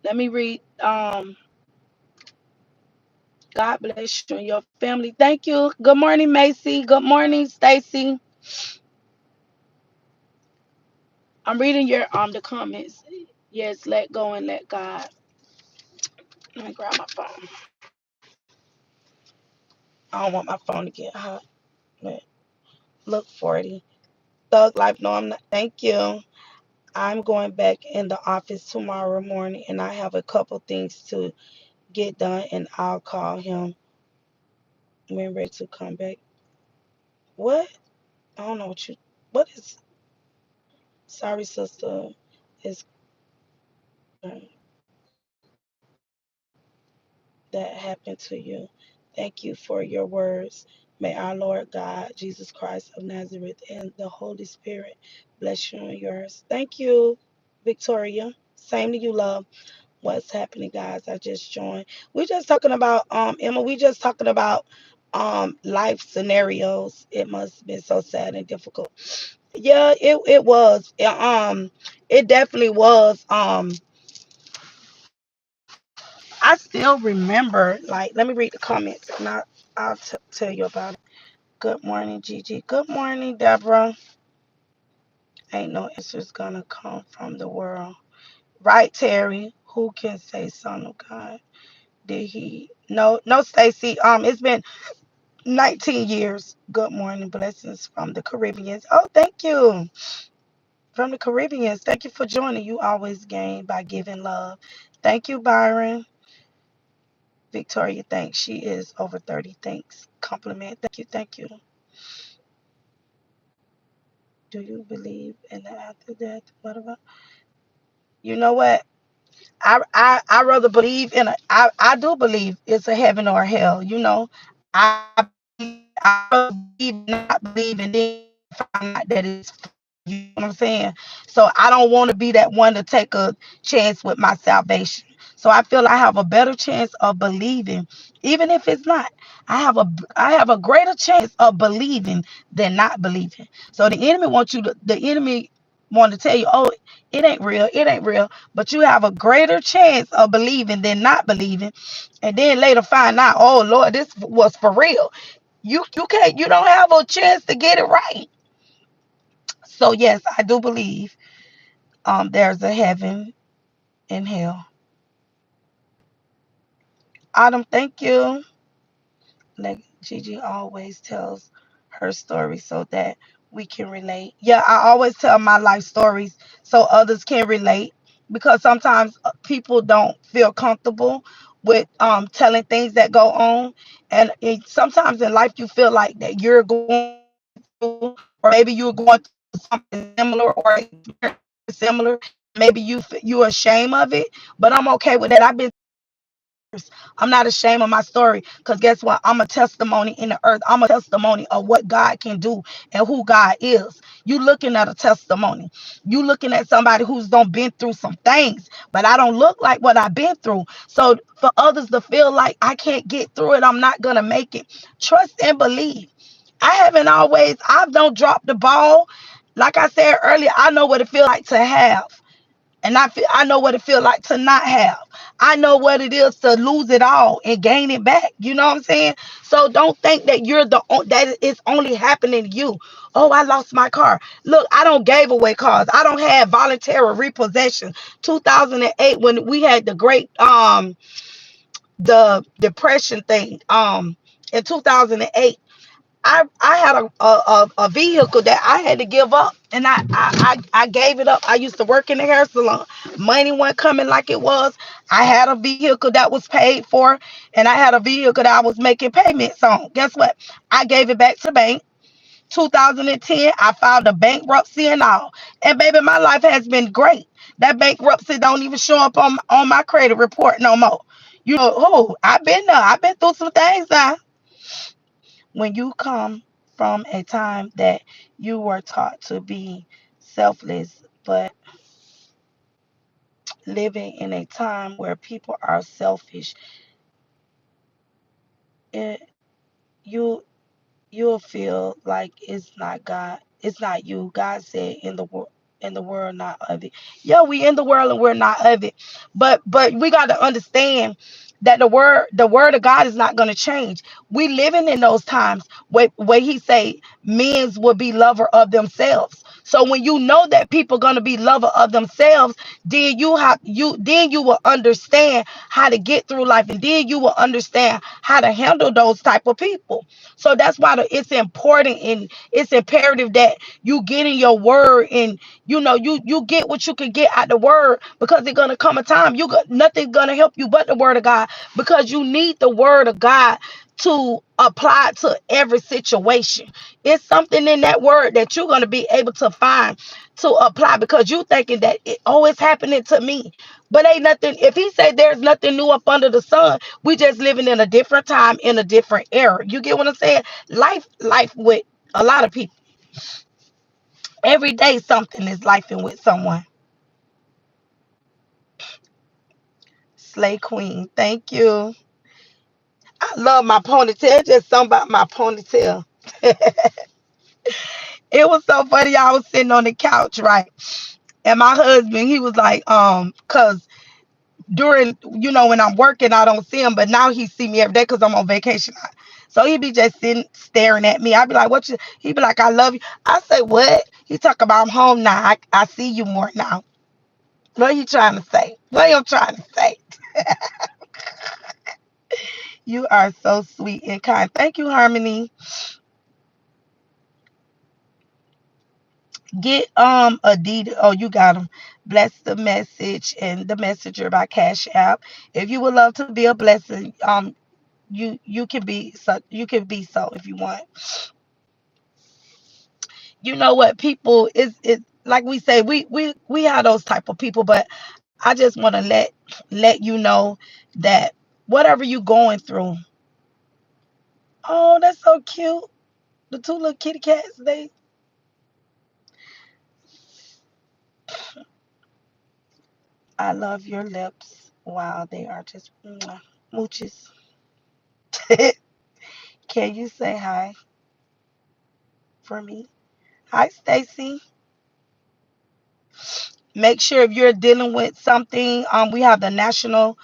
Let me read. God bless you and your family. Thank you. Good morning, Macy. Good morning, Stacy. I'm reading your the comments. Yes, let go and let God. Let me grab my phone. I don't want my phone to get hot. But look, 40. Thug life. No, I'm not. Thank you. I'm going back in the office tomorrow morning and I have a couple things to get done and I'll call him when ready to come back. What? I don't know what you. What is? Sorry, sister. Is that happened to you? Thank you for your words. May our Lord God, Jesus Christ of Nazareth, and the Holy Spirit bless you and yours. Thank you, Victoria. Same to you, love. What's happening, guys? I just joined. We just talking about Emma. We just talking about life scenarios. It must have been so sad and difficult. Yeah, it was. It definitely was. I still remember. Like, let me read the comments, and I'll tell you about it. Good morning, Gigi. Good morning, Deborah. Ain't no answers gonna come from the world, right, Terry? Who can say Son of God? Did he? No, no, Stacy. It's been 19 years. Good morning. Blessings from the Caribbeans. Oh, thank you. From the Caribbeans. Thank you for joining. You always gain by giving love. Thank you, Byron. Victoria thanks. She is over 30. Thanks. Compliment. Thank you. Thank you. Do you believe in the after death? What about? You know what? I rather believe in I do believe it's a heaven or a hell. I rather believe and not believe and then find out that it's, you know what I'm saying? So I don't want to be that one to take a chance with my salvation. So I feel I have a better chance of believing, even if it's not. I have a greater chance of believing than not believing. So the enemy want to tell you, oh, it ain't real, it ain't real. But you have a greater chance of believing than not believing. And then later find out, oh Lord, this was for real. You don't have a chance to get it right. So yes, I do believe there's a heaven and hell. Autumn, thank you. Like Gigi always tells her story so that we can relate. Yeah, I always tell my life stories so others can relate, because sometimes people don't feel comfortable with telling things that go on, and sometimes in life you feel like that you're going through, or maybe you're going through something similar or similar. Maybe you ashamed of it, but I'm okay with that. I'm not ashamed of my story, because guess what? I'm a testimony in the earth. I'm a testimony of what God can do and who God is. You looking at a testimony. You looking at somebody who's done been through some things, but I don't look like what I've been through. So for others to feel like I can't get through it, I'm not gonna make it. Trust and believe. I don't drop the ball. Like I said earlier, I know what it feels like to have. And I know what it feels like to not have. I know what it is to lose it all and gain it back. You know what I'm saying? So don't think that that it's only happening to you. Oh, I lost my car. Look, I don't gave away cars. I don't have voluntary repossession. 2008, when we had the great the depression thing in 2008, I had a vehicle that I had to give up, and I gave it up. I used to work in the hair salon. Money wasn't coming like it was. I had a vehicle that was paid for, and I had a vehicle that I was making payments on. Guess what? I gave it back to the bank. 2010, I filed a bankruptcy and all. And baby, my life has been great. That bankruptcy don't even show up on my credit report no more. You know, oh, I've been there. I've been through some things now. When you come from a time that you were taught to be selfless, but living in a time where people are selfish, it, you you'll feel like it's not God, it's not you. God said in the world, not of it. Yeah, we in the world and we're not of it. But we got to understand that the word of God is not going to change. We living in those times where he say men's will be lover of themselves. So when you know that people going to be lover of themselves, then you will understand how to get through life, and then you will understand how to handle those type of people. So that's why it's important and it's imperative that you get in your word, and you get what you can get out the word, because it's gonna come a time you got nothing gonna help you but the word of God, because you need the word of God to apply to every situation. It's something in that word that you're going to be able to find to apply, because you thinking that it always happening to me. But ain't nothing. If he said there's nothing new up under the sun, we just living in a different time, in a different era. You get what I'm saying? Life with a lot of people. Every day something is lifing with someone. Slay Queen. Thank you. I love my ponytail. It's just something about my ponytail. It was so funny. I was sitting on the couch, right? And my husband, he was like, cause during, when I'm working, I don't see him, but now he see me every day because I'm on vacation. So he be just sitting staring at me. I be like, what you? He be like, I love you. I say, what? He talk about I'm home now. I see you more now. What you trying to say? What you trying to say? You are so sweet and kind. Thank you, Harmony. Get Adidas. Oh, you got them. Bless the message and the messenger by Cash App. If you would love to be a blessing, you can be so, if you want. You know what, people is like we say, we have those type of people, but I just want to let you know that whatever you going through. Oh, that's so cute. The two little kitty cats, they, I love your lips. Wow, they are just mwah, mooches. Can you say hi for me? Hi, Stacy. Make sure if you're dealing with something, we have the national,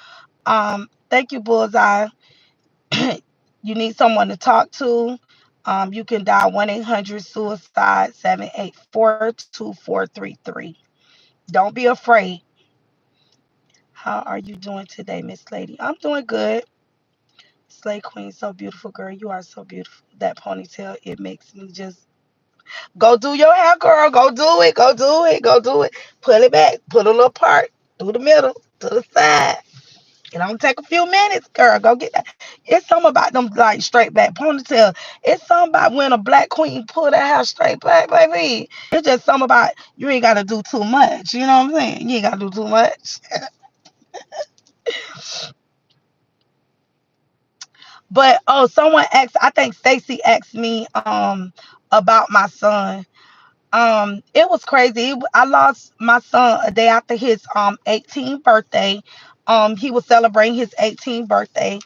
thank you, Bullseye. You need someone to talk to. You can dial 1-800-SUICIDE 784-2433. Don't be afraid. How are you doing today, Miss Lady? I'm doing good. Slay Queen, so beautiful, girl. You are so beautiful. That ponytail, it makes me just go do your hair, girl. Go do it. Go do it. Go do it. Pull it back. Put a little part through the middle, to the side. It don't take a few minutes, girl. Go get that. It's something about them like straight back ponytail. It's something about when a black queen pull that hair straight back, baby. It's just something about you ain't gotta do too much. You know what I'm saying? You ain't gotta do too much. But oh, someone asked. I think Stacy asked me about my son. It was crazy. I lost my son a day after his 18th birthday. He was celebrating his 18th birthday,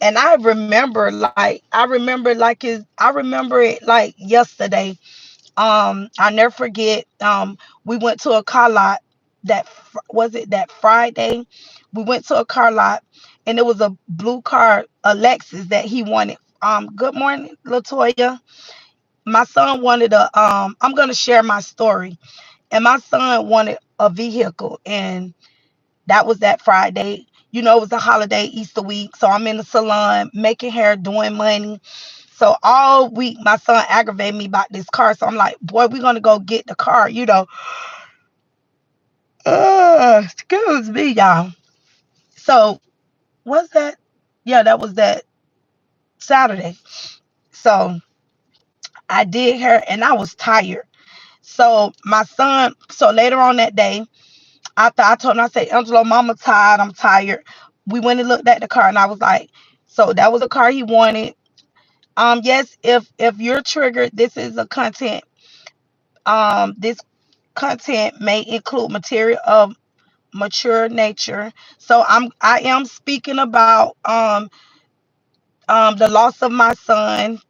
and I remember it like yesterday. I never forget. We went to a car lot. Was it that Friday. We went to a car lot, and it was a blue car, a Lexus that he wanted. Good morning, Latoya. My son wanted a. I'm gonna share my story, and my son wanted a vehicle, and that was that Friday. It was a holiday, Easter week. So I'm in the salon making hair, doing money. So all week, my son aggravated me about this car. So I'm like, boy, we're going to go get the car. Excuse me, y'all. So what's that? Yeah, that was that Saturday. So I did hair and I was tired. So my son, so later on that day, after I told him, I said, Angelo, mama tired. I'm tired. We went and looked at the car, and I was like, so that was a car he wanted. Yes, if you're triggered, this content may include material of mature nature. So I am speaking about the loss of my son.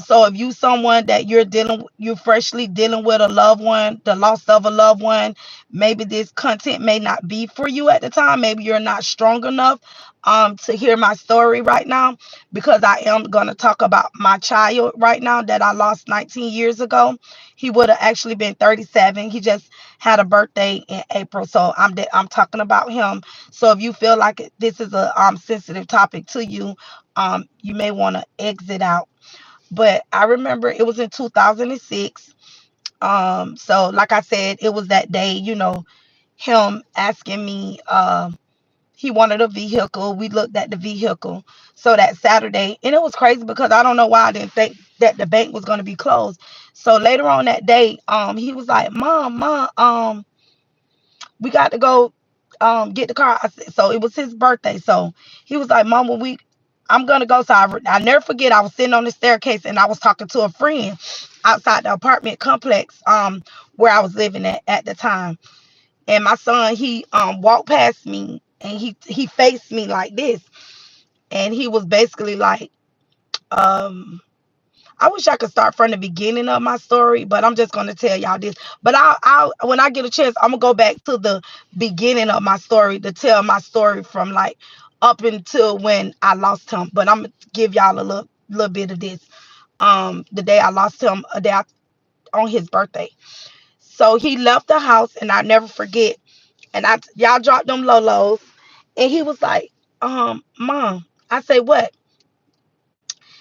So if you someone that you're freshly dealing with a loved one, the loss of a loved one, maybe this content may not be for you at the time. Maybe you're not strong enough to hear my story right now, because I am gonna talk about my child right now that I lost 19 years ago. He would have actually been 37. He just had a birthday in April, so I'm talking about him. So if you feel like this is a sensitive topic to you, you may want to exit out. But I remember it was in 2006. So like I said, it was that day, him asking me, He wanted a vehicle. We looked at the vehicle. So that Saturday, and it was crazy because I don't know why I didn't think that the bank was gonna be closed. So later on that day, he was like, Mom, we got to go get the car. So it was his birthday. So he was like, Mom, I'm gonna go. So I never forget, I was sitting on the staircase and I was talking to a friend outside the apartment complex where I was living at the time. And my son, he walked past me and he faced me like this. And he was basically like, um, I wish I could start from the beginning of my story, but I'm just gonna tell y'all this. But I'll when I get a chance, I'm gonna go back to the beginning of my story to tell my story from like up until when I lost him. But I'm gonna give y'all a little bit of this. The day I lost him, on his birthday. So he left the house, and I never forget. And y'all dropped them lolos, and he was like, Mom. I say what?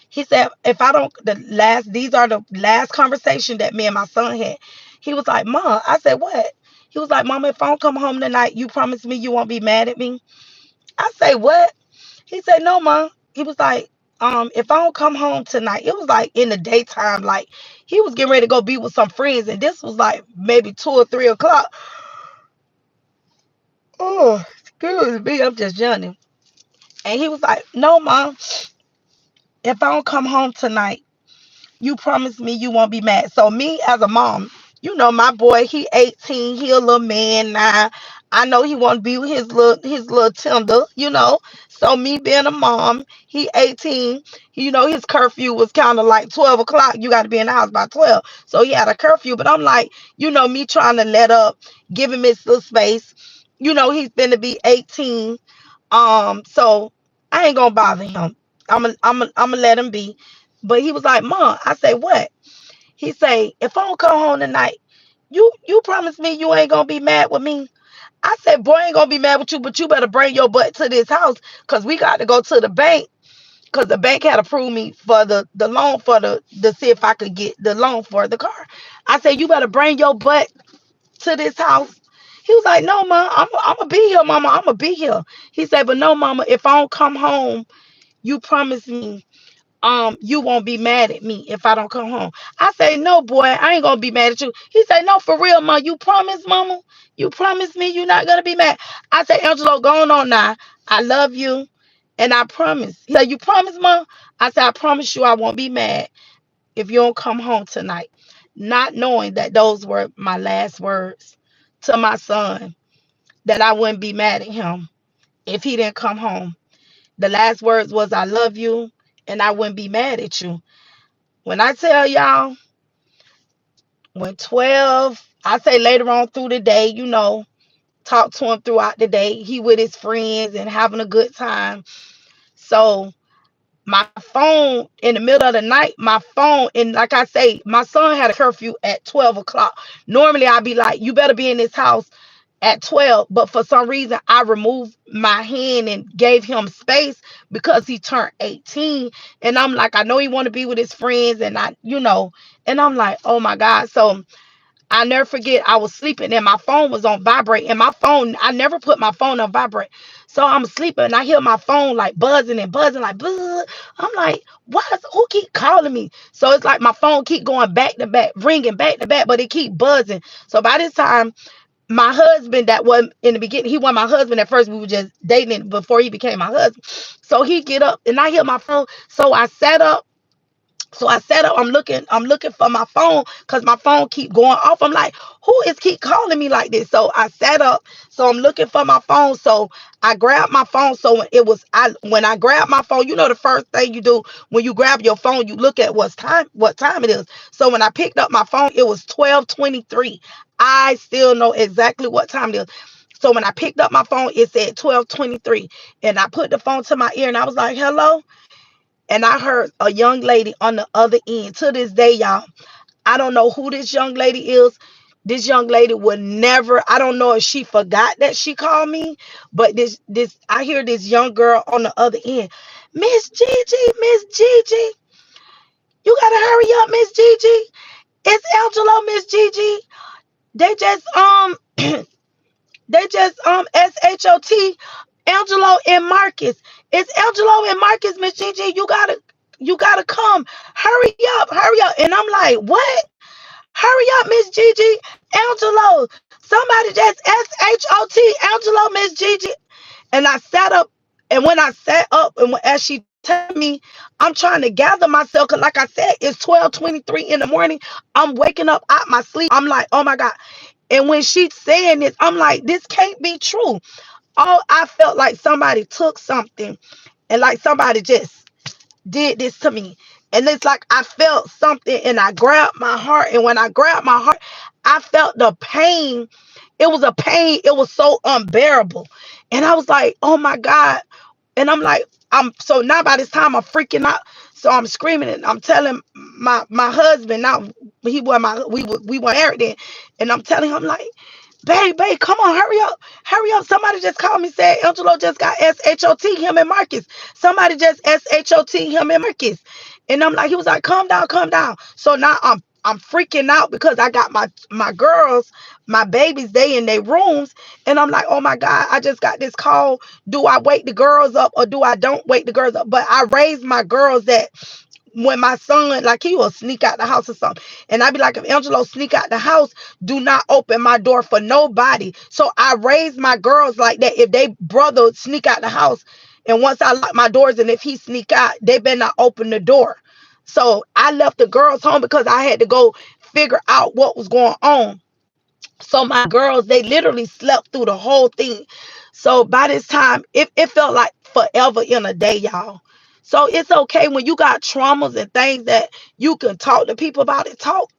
He said, if I don't, these are the last conversation that me and my son had. He was like, Mom. I said, what? He was like, Mama, if I don't come home tonight, you promise me you won't be mad at me? I say, what? He said, no, Mom. He was like, if I don't come home tonight, it was like in the daytime, like he was getting ready to go be with some friends, and this was like maybe 2 or 3 o'clock. Oh, excuse me, I'm just yawning. And he was like, no, Mom, if I don't come home tonight, you promise me you won't be mad. So me as a mom, my boy, he 18, he a little man now. I know he want to be with his little tender. So me being a mom, he 18, his curfew was kind of like 12 o'clock. You got to be in the house by 12. So he had a curfew, but I'm like, me trying to let up, give him his little space. He's been to be 18. So I ain't gonna bother him. I'm gonna let him be. But he was like, Mom. I say, what? He say, if I don't come home tonight, you promise me you ain't gonna be mad with me. I said, boy, I ain't gonna be mad with you, but you better bring your butt to this house because we got to go to the bank because the bank had approved me for the loan for to see if I could get the loan for the car. I said, you better bring your butt to this house. He was like, no, Mom, I'm gonna be here, Mama. I'm gonna be here. He said, but no, Mama, if I don't come home, you promise me you won't be mad at me if I don't come home. I say, no, boy, I ain't gonna be mad at you. He said, no, for real, Mom. You promise, Mama? You promise me you're not gonna be mad? I say, Angelo, going on now. I love you and I promise. He said, you promise, Mom? I said, I promise you I won't be mad if you don't come home tonight. Not knowing that those were my last words to my son, that I wouldn't be mad at him if he didn't come home. The last words was, I love you and I wouldn't be mad at you. When I tell y'all, when 12, I say later on through the day, talk to him throughout the day. He with his friends and having a good time. So my phone in the middle of the night, my phone, and like I say, my son had a curfew at 12 o'clock. Normally I'd be like, you better be in this house at 12, but for some reason I removed my hand and gave him space because he turned 18. And I'm like, I know he want to be with his friends, and and I'm like, oh my God. So I never forget, I was sleeping and my phone was on vibrate, and my phone, I never put my phone on vibrate. So I'm sleeping and I hear my phone like buzzing and buzzing, like buzz. I'm like, who keep calling me? So it's like my phone keep going back to back, ringing back to back, but it keep buzzing. So by this time, my husband, that was in the beginning, he wasn't my husband at first. We were just dating before he became my husband. So he get up and I hear my phone. So I sat up, I'm looking for my phone because my phone keep going off. I'm like, who is keep calling me like this? So I sat up, so I'm looking for my phone. So I grabbed my phone. So when I grabbed my phone, the first thing you do when you grab your phone, you look at what time it is. So when I picked up my phone, it was 12:23. I still know exactly what time it is. So when I picked up my phone, it said 12:23. And I put the phone to my ear and I was like, hello. And I heard a young lady on the other end. To this day, y'all, I don't know who this young lady is. This young lady would never, I don't know if she forgot that she called me, but I hear this young girl on the other end. Miss Gigi, you gotta hurry up, Miss Gigi. It's Angelo, Miss Gigi. They just they just SHOT Angelo and Marcus. It's Angelo and Marcus, Miss Gigi. You gotta come. Hurry up, hurry up. And I'm like, what? Hurry up, Miss Gigi. Angelo. Somebody just SHOT Angelo, Miss Gigi. And I sat up, and when I sat up, and as she told me, I'm trying to gather myself, because like I said, it's 12:23 in the morning. I'm waking up out my sleep. I'm like, oh my God. And when she's saying this, I'm like, this can't be true. All I felt like somebody took something, and like somebody just did this to me. And it's like I felt something, and I grabbed my heart. And when I grabbed my heart, I felt the pain. It was a pain. It was so unbearable. And I was like, oh my God. And I'm like, I'm so now by this time I'm freaking out. So I'm screaming, and I'm telling my husband now. He was my we were married then. And I'm telling him, like, babe, come on, hurry up. Hurry up. Somebody just called me, said Angelo just got SHOT, him and Marcus. Somebody just SHOT, him and Marcus. And I'm like, he was like, calm down, calm down. So now I'm freaking out, because I got my girls, my babies, they in their rooms. And I'm like, oh my God, I just got this call. Do I wake the girls up, or do I don't wake the girls up? But I raised my girls that when my son, like, he will sneak out the house or something, and I'd be like, if Angelo sneak out the house, do not open my door for nobody. So I raised my girls like that. If they brother sneak out the house, and once I lock my doors, and if he sneak out, they better not open the door. So I left the girls home, because I had to go figure out what was going on. So my girls, they literally slept through the whole thing. So by this time, it felt like forever in a day, y'all. So it's okay when you got traumas and things that you can talk to people about it. Talk.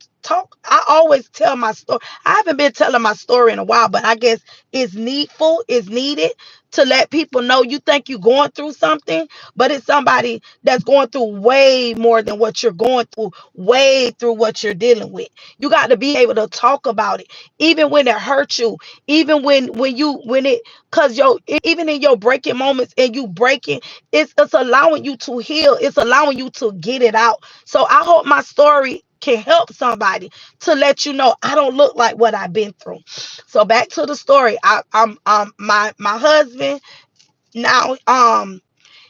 I always tell my story. I haven't been telling my story in a while, but I guess it's needed to let people know. You think you're going through something, but it's somebody that's going through way more than what you're going through, way through what you're dealing with. You got to be able to talk about it, even when it hurts you, even when it, cause even in your breaking moments, and you breaking, it's allowing you to heal. It's allowing you to get it out. So I hope my story can help somebody, to let you know I don't look like what I've been through. So back to the story. I'm my husband now,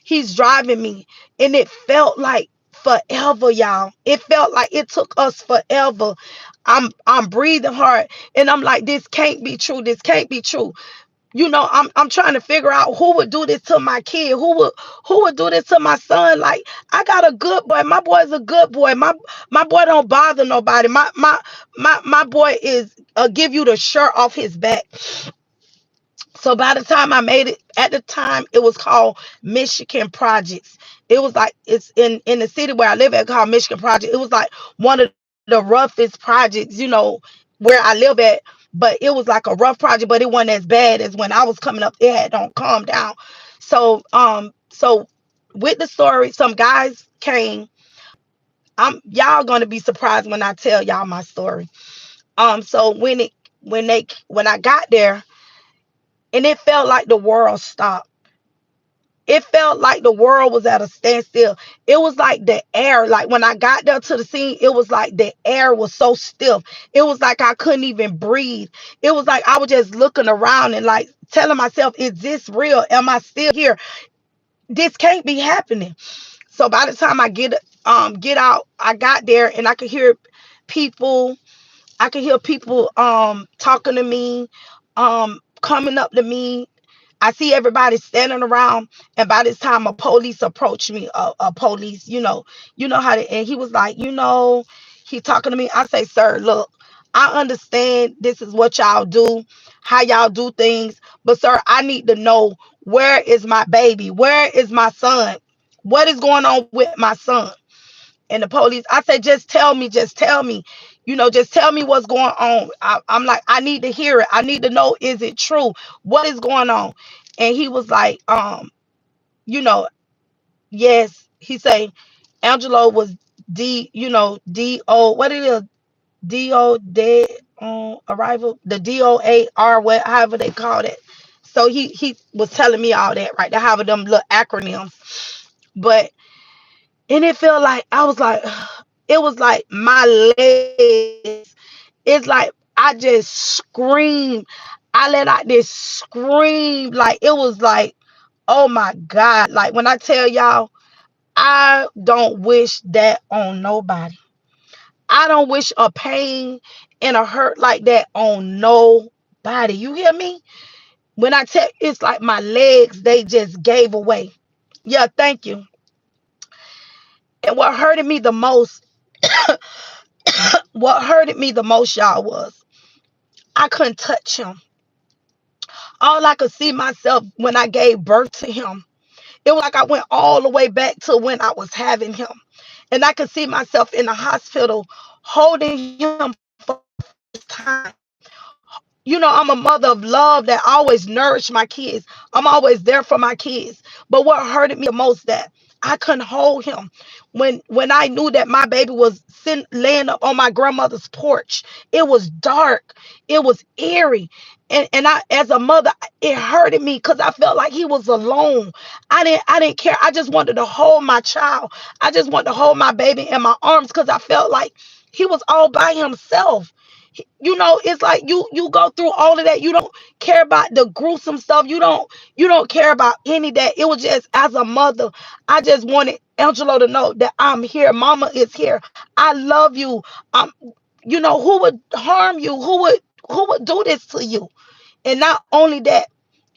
he's driving me, and it felt like forever, y'all. It felt like it took us forever. I'm breathing hard, and I'm like, this can't be true. This can't be true. I'm trying to figure out who would do this to my kid, who would do this to my son. Like, I got a good boy. My boy's a good boy. My boy don't bother nobody. My boy is give you the shirt off his back. So by the time I made it, at the time it was called Michigan Projects. It was like, it's in the city where I live at, called Michigan Project. It was like one of the roughest projects, where I live at. But it was like a rough project, but it wasn't as bad as when I was coming up. It had don't calm down. So with the story, some guys came. Y'all gonna be surprised when I tell y'all my story. So when I got there, and it felt like the world stopped. It felt like the world was at a standstill. It was like the air, like when I got there to the scene, it was like the air was so stiff. It was like I couldn't even breathe. It was like I was just looking around and like telling myself, is this real? Am I still here? This can't be happening. So by the time I get out, I got there, and people, I could hear people talking to me, coming up to me. I see everybody standing around, and by this time, a police approached me. A police, how they, and he was like, he talking to me. I say, sir, look, I understand this is what y'all do, how y'all do things, but sir, I need to know, where is my baby? Where is my son? What is going on with my son? And the police, I said, just tell me, just tell me what's going on. I'm like, I need to hear it. I need to know, is it true? What is going on? And he was like, you know, yes. He say Angelo was D-O, what it is, D-O, dead on arrival, the DOAR, what, however they call it. So he was telling me all that, right? They have them little acronyms. But, and it felt like, I was like, it was like my legs, it's like I just screamed. I let out this scream. Like, it was like, Oh my God. Like when I tell y'all, I don't wish that on nobody. I don't wish a pain and a hurt like that on nobody. You hear me? When I tell, it's like my legs, they just gave away. Yeah, thank you. And what hurted me the most, y'all, was I couldn't touch him. All I could see myself when I gave birth to him, it was like I went all the way back to when I was having him. And I could see myself in the hospital holding him for the first time. You know, I'm a mother of love that always nourish my kids. I'm always there for my kids. But what hurted me the most that I couldn't hold him when I knew that my baby was sitting laying up on my grandmother's porch. It was dark. It was eerie. And I, as a mother, it hurted me because I felt like he was alone. I didn't care. I just wanted to hold my child. I just wanted to hold my baby in my arms because I felt like he was all by himself. You know, it's like you go through all of that. You don't care about the gruesome stuff. You don't care about any of that. It was just, as a mother, I just wanted Angelo to know that I'm here. Mama is here. I love you. um you know, who would harm you? Who would do this to you? And not only that,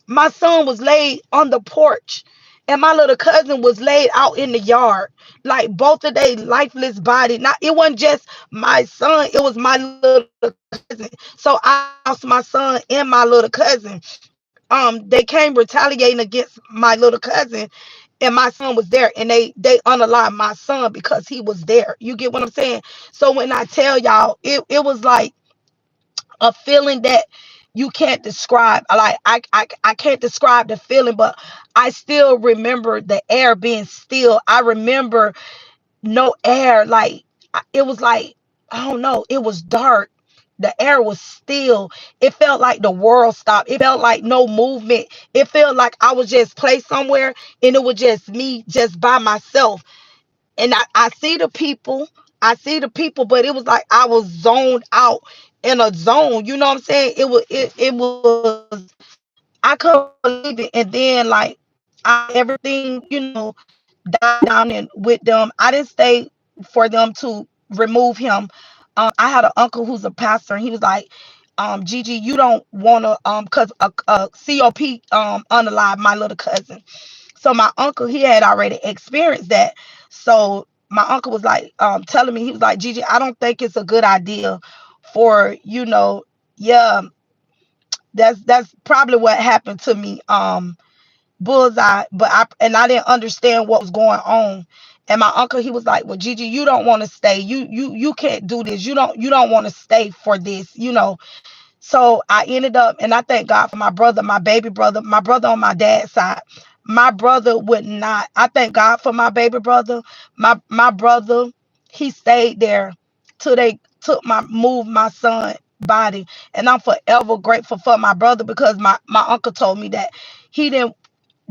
my son was laid on the porch and my little cousin was laid out in the yard, like both of their lifeless body. Not, it wasn't just my son, it was my little cousin. So I lost my son and my little cousin. They came retaliating against my little cousin, and my son was there, and they unalived my son because he was there. You get what I'm saying? So when I tell y'all, it was like a feeling that you can't describe. Like I can't describe the feeling, but I still remember the air being still. I remember no air. Like it was like, I don't know. It was dark. The air was still. It felt like the world stopped. It felt like no movement. It felt like I was just placed somewhere and it was just me, just by myself. And I see the people. I see the people, but it was like I was zoned out in a zone. You know what I'm saying? It was, I couldn't believe it. And then like everything, died down and with them. I didn't stay for them to remove him. I had an uncle who's a pastor, and he was like, Gigi, you don't wanna cause a COP unalive my little cousin. So my uncle, he had already experienced that. So my uncle was like, telling me, he was like, Gigi, I don't think it's a good idea for, yeah, that's probably what happened to me. Bullseye, but I didn't understand what was going on. And my uncle, he was like, well, Gigi, you don't want to stay. You can't do this. You don't want to stay for this. So I ended up, and I thank God for my brother, my baby brother, my brother on my dad's side. My brother would not. I thank God for my baby brother. My brother, he stayed there till they moved my son body. And I'm forever grateful for my brother, because my uncle told me that he didn't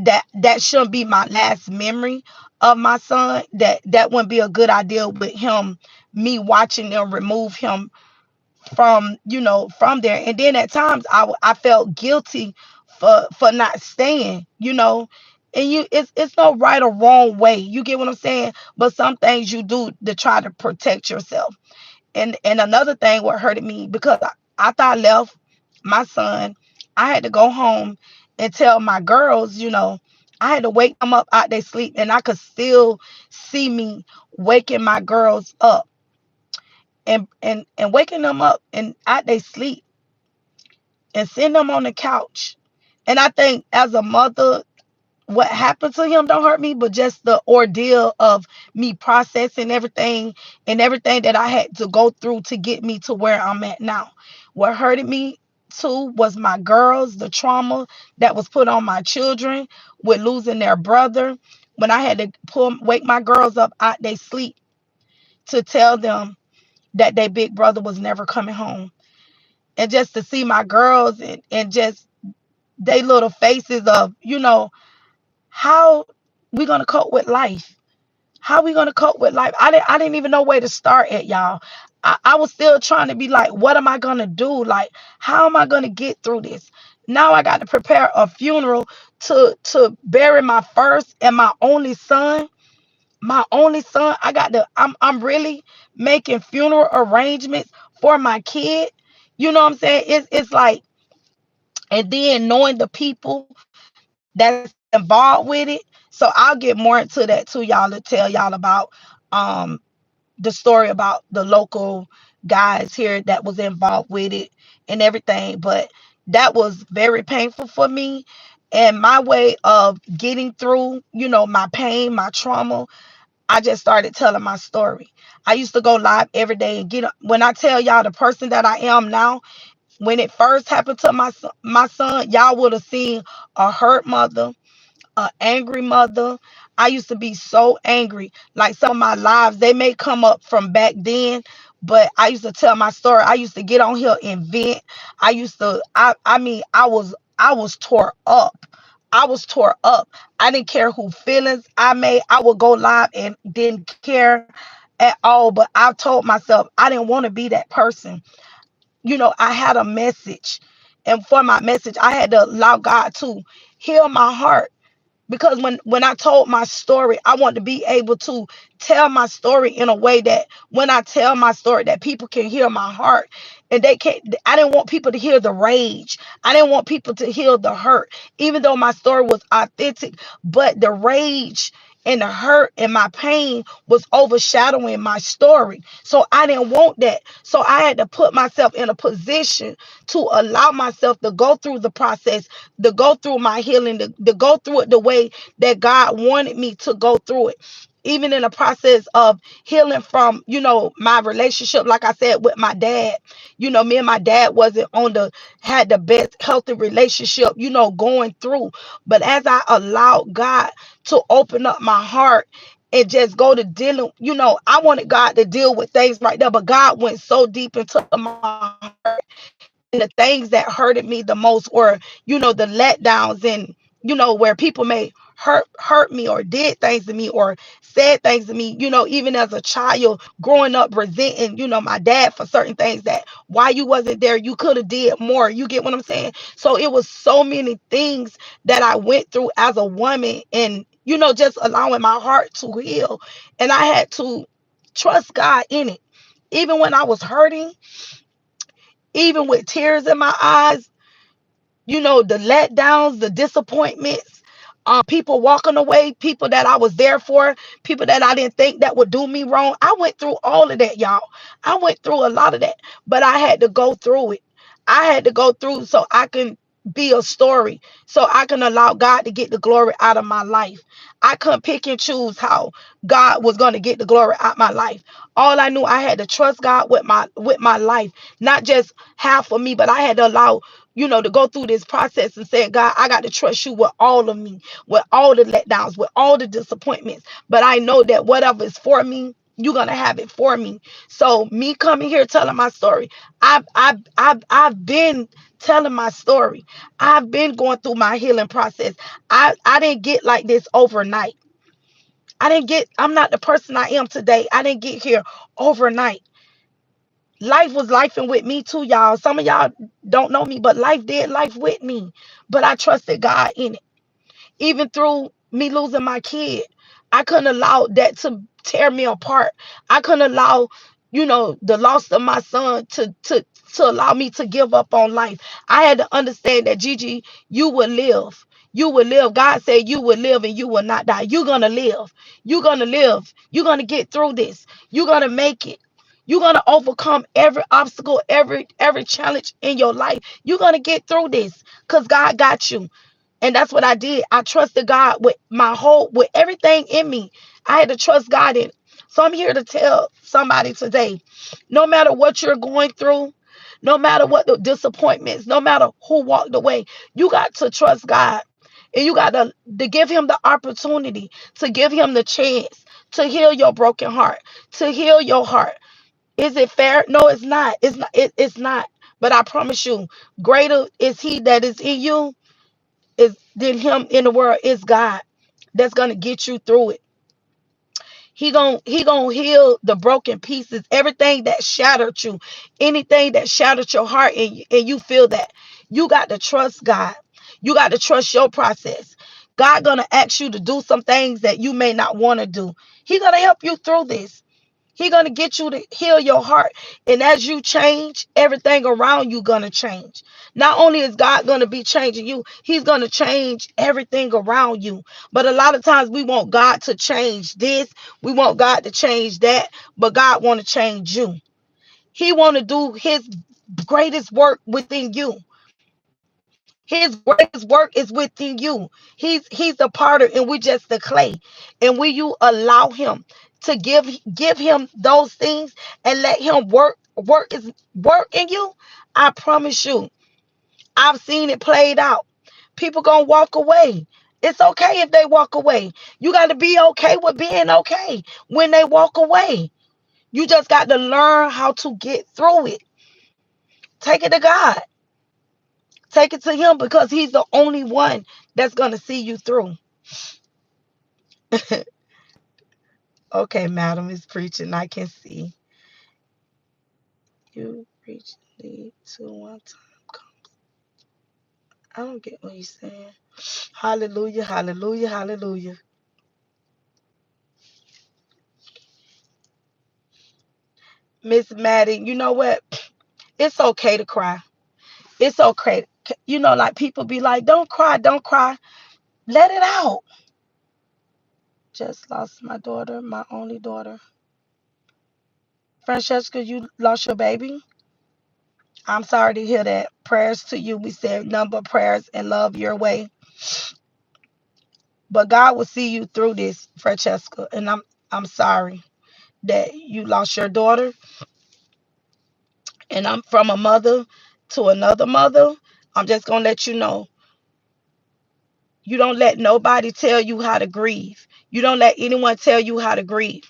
that shouldn't be my last memory of my son. That wouldn't be a good idea with him, me watching them remove him from there. And then at times I felt guilty for not staying. And it's no right or wrong way. You get what I'm saying? But some things you do to try to protect yourself. And another thing what hurted me, because after I left my son, I had to go home and tell my girls. I had to wake them up out their sleep, and I could still see me waking my girls up, and waking them up and out they sleep, and sitting them on the couch. And I think, as a mother, what happened to him don't hurt me, but just the ordeal of me processing everything, and everything that I had to go through to get me to where I'm at now. What hurted me too was my girls, the trauma that was put on my children with losing their brother. When I had to wake my girls up out they sleep to tell them that their big brother was never coming home. And just to see my girls, and just they little faces of, how we gonna cope with life. How we gonna cope with life? I didn't even know where to start at, y'all. I was still trying to be like, what am I gonna do? Like, how am I gonna get through this? Now I got to prepare a funeral to bury my first and my only son. My only son. I'm really making funeral arrangements for my kid. You know what I'm saying? It's like, and then knowing the people that's involved with it. So I'll get more into that too, y'all, to tell y'all about um the story about the local guys here that was involved with it and everything. But that was very painful for me. And my way of getting through, my pain, my trauma, I just started telling my story. I used to go live every day and when I tell y'all the person that I am now, when it first happened to my son, y'all would have seen a hurt mother, an angry mother. I used to be so angry. Like some of my lives, they may come up from back then, but I used to tell my story. I used to get on here and vent. I was tore up. I was tore up. I didn't care who feelings I made. I would go live and didn't care at all. But I told myself I didn't want to be that person. I had a message. And for my message, I had to allow God to heal my heart, because when I told my story, I want to be able to tell my story in a way that when I tell my story, that people can hear my heart. And they can't. I didn't want people to hear the rage. I didn't want people to hear the hurt, even though my story was authentic. But the rage and the hurt and my pain was overshadowing my story, so I didn't want that. So I had to put myself in a position to allow myself to go through the process, to go through my healing, to go through it the way that God wanted me to go through it. Even in the process of healing from, my relationship, like I said, with my dad. Me and my dad wasn't had the best healthy relationship, going through. But as I allowed God to open up my heart and just go to dealing, I wanted God to deal with things right there, but God went so deep into my heart. And the things that hurted me the most, or the letdowns, and where people may hurt me or did things to me or said things to me, even as a child growing up resenting, my dad for certain things, that why you wasn't there, you could have did more. You get what I'm saying? So it was so many things that I went through as a woman, and just allowing my heart to heal. And I had to trust God in it, even when I was hurting, even with tears in my eyes, the letdowns, the disappointments, people walking away, people that I was there for, people that I didn't think that would do me wrong. I went through all of that, y'all. I went through a lot of that, but I had to go through it. I had to go through so I can be a story, so I can allow God to get the glory out of my life. I couldn't pick and choose how God was going to get the glory out of my life. All I knew, I had to trust God with my life, not just half of me, but I had to allow, to go through this process and say, God, I got to trust you with all of me, with all the letdowns, with all the disappointments. But I know that whatever is for me, you're gonna have it for me. So me coming here telling my story, I've been telling my story. I've been going through my healing process. I didn't get like this overnight. I'm not the person I am today. I didn't get here overnight. Life was lifing with me too, y'all. Some of y'all don't know me, but life did life with me. But I trusted God in it. Even through me losing my kid, I couldn't allow that to tear me apart. I couldn't allow, the loss of my son to allow me to give up on life. I had to understand that, Gigi, you will live. You will live. God said you will live and you will not die. You're gonna live. You're gonna live. You're gonna get through this. You're gonna make it. You're gonna overcome every obstacle, every challenge in your life. You're gonna get through this because God got you. And that's what I did. I trusted God with everything in me. I had to trust God in it. So I'm here to tell somebody today, no matter what you're going through, no matter what the disappointments, no matter who walked away, you got to trust God. And you got to give him the opportunity, to give him the chance to heal your broken heart, to heal your heart. Is it fair? No, it's not. It's not. But I promise you, greater is he that is in you is than him in the world. Is God that's gonna get you through it. He gonna heal the broken pieces, everything that shattered you, anything that shattered your heart, and you feel that. You got to trust God. You got to trust your process. God gonna ask you to do some things that you may not want to do. He gonna help you through this. He gonna get you to heal your heart. And as you change, everything around you gonna change. Not only is God gonna be changing you, he's gonna change everything around you. But a lot of times we want God to change this, we want God to change that, but God wanna change you. He wanna do his greatest work within you. His greatest work is within you. He's the potter and we just the clay. And when you allow him to give him those things and let him work in you, I promise you, I've seen it played out. People gonna walk away. It's okay if they walk away. You got to be okay with being okay when they walk away. You just got to learn how to get through it. Take it to God. Take it to him because he's the only one that's going to see you through. Okay, madam is preaching. I can see. You preach lead to one time. I don't get what he's saying. Hallelujah, hallelujah, hallelujah. Miss Maddie, you know what? It's okay to cry. It's okay. You know, like people be like, don't cry, don't cry. Let it out. Just lost my daughter, my only daughter. Francesca, you lost your baby? I'm sorry to hear that. Prayers to you. We said number prayers and love your way. But God will see you through this, Francesca. And I'm sorry that you lost your daughter. And I'm from a mother to another mother. I'm just gonna let you know. You don't let nobody tell you how to grieve. You don't let anyone tell you how to grieve.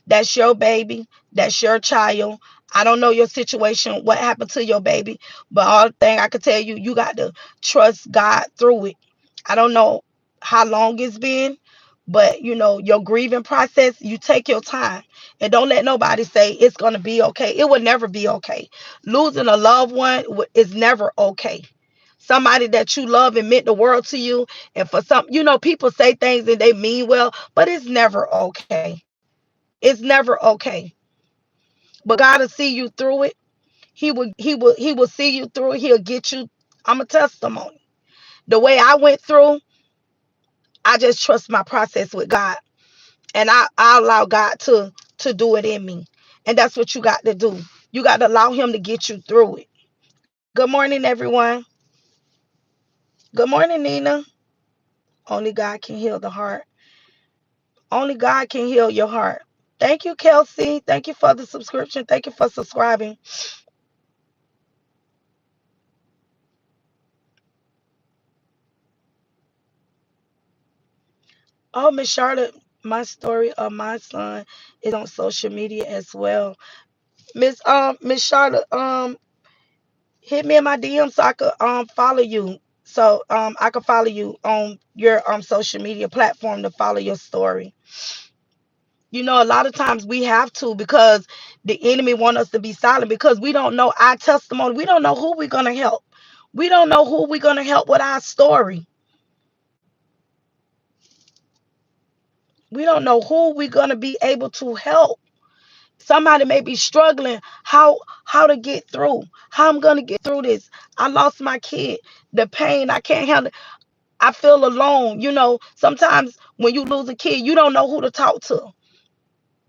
That's your baby. That's your child. I don't know your situation, what happened to your baby, but all thing I can tell you, you got to trust God through it. I don't know how long it's been, but you know, your grieving process, you take your time and don't let nobody say it's going to be okay. It will never be okay. Losing a loved one is never okay. Somebody that you love and meant the world to you. And for some, you know, people say things and they mean well, but it's never okay. It's never okay. But God will see you through it. He will see you through it. He'll get you. I'm a testimony. The way I went through, I just trust my process with God. And I allow God to do it in me. And that's what you got to do. You got to allow him to get you through it. Good morning, everyone. Good morning, Nina. Only God can heal the heart. Only God can heal your heart. Thank you, Kelsey. Thank you for the subscription. Thank you for subscribing. Oh, Miss Charlotte, my story of my son is on social media as well. Miss Charlotte, hit me in my DM so I could follow you. So I could follow you on your social media platform to follow your story. You know, a lot of times we have to because the enemy want us to be silent because we don't know our testimony. We don't know who we're gonna help. We don't know who we're gonna help with our story. We don't know who we're gonna be able to help. Somebody may be struggling how to get through. How I'm gonna get through this. I lost my kid. The pain I can't handle. I feel alone. You know, sometimes when you lose a kid, you don't know who to talk to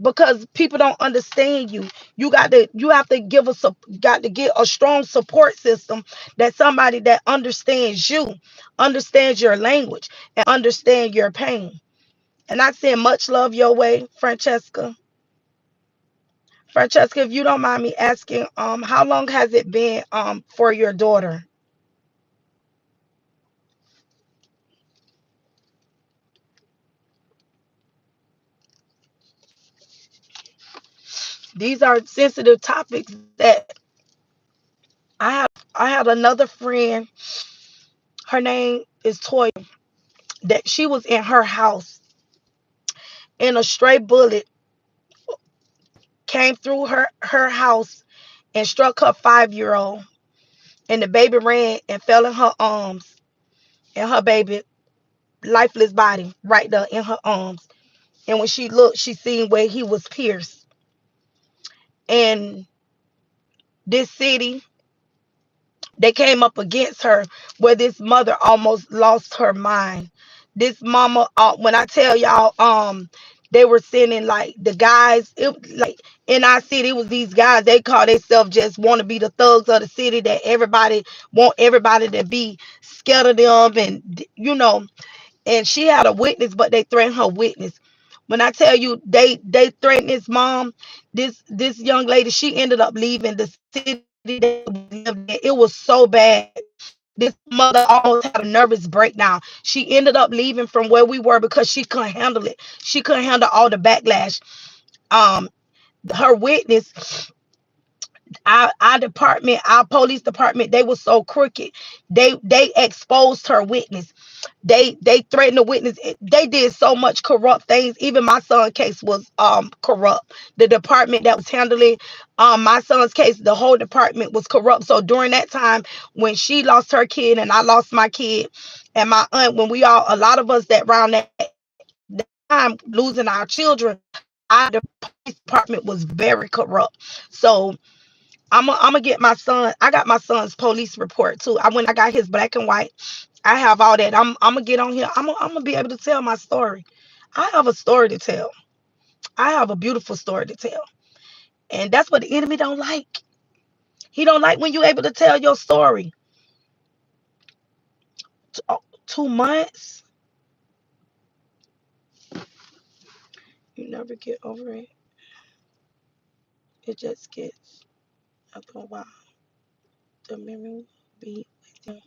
because people don't understand you. You have to got to get a strong support system that somebody that understands you, understands your language, and understand your pain. And I send much love your way, Francesca. Francesca, if you don't mind me asking, how long has it been for your daughter? These are sensitive topics that I had another friend, her name is Toya, that she was in her house and a stray bullet came through her house and struck her 5-year-old. and the baby ran and fell in her arms, and her baby lifeless body right there in her arms. And when she looked, she seen where he was pierced. And this city, they came up against her where this mother almost lost her mind. This mama, when I tell y'all, they were sending like the guys, like in our city, it was these guys, they call themselves just want to be the thugs of the city, that everybody want everybody to be scared of them, and and she had a witness, but they threatened her witness. When I tell you they threatened this mom, this young lady, she ended up leaving the city that we lived in. It was so bad. This mother almost had a nervous breakdown. She ended up leaving from where we were because she couldn't handle it. She couldn't handle all the backlash. Um, her witness, our department, our police department, they were so crooked. They exposed her witness. They threatened the witness. They did so much corrupt things. Even my son's case was corrupt. The department that was handling my son's case, the whole department was corrupt. So during that time when she lost her kid and I lost my kid and my aunt, when we all, a lot of us that around that time losing our children, our police department was very corrupt. So I'm gonna get my son. I got my son's police report too. I got his black and white. I have all that. I'm gonna get on here. I'm gonna be able to tell my story. I have a story to tell. I have a beautiful story to tell, and that's what the enemy don't like. He don't like when you able to tell your story. 2 months, you never get over it. It just gets after a while. The memory will be with you.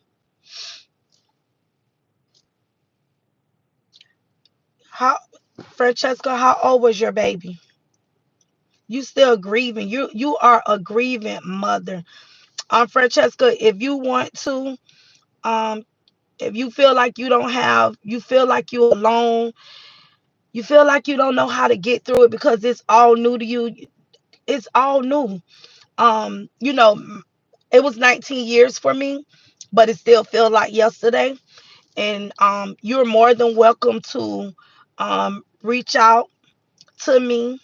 How, Francesca? How old was your baby? You still grieving. You are a grieving mother. Francesca, if you want to, um, if you feel like you don't have, you feel like you're alone, you feel like you don't know how to get through it because it's all new to you. It's all new. You know, it was 19 years for me, but it still feels like yesterday. And you're more than welcome to reach out to me.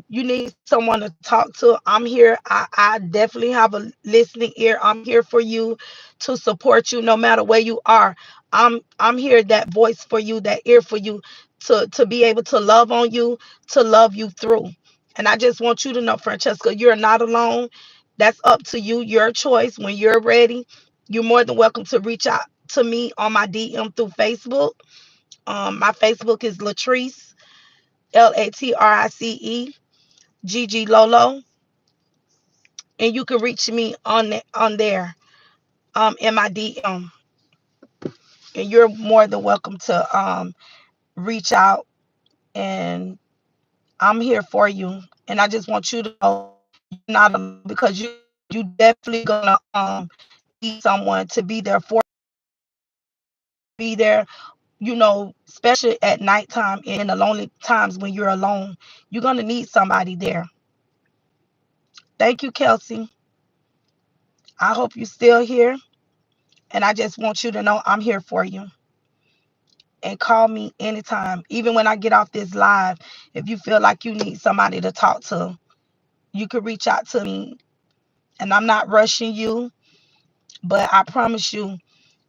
You need someone to talk to, I'm here. I definitely have a listening ear. I'm here for you, to support you no matter where you are. I'm here, that voice for you, that ear for you, to be able to love on you, to love you through. And I just want you to know, Francesca, you're not alone. That's up to you, your choice. When you're ready, you're more than welcome to reach out to me on my DM through Facebook. My Facebook is Latrice, Latrice Gigi Lolo, and you can reach me on there, in my DM, and you're more than welcome to reach out, and I'm here for you. And I just want you to know you're not alone, because you definitely gonna need someone to be there for, be there, especially at nighttime, in the lonely times when you're alone. You're gonna need somebody there. Thank you, Kelsey. I hope you're still here, and I just want you to know I'm here for you. And call me anytime. Even when I get off this live, if you feel like you need somebody to talk to, you could reach out to me. And I'm not rushing you, but I promise you,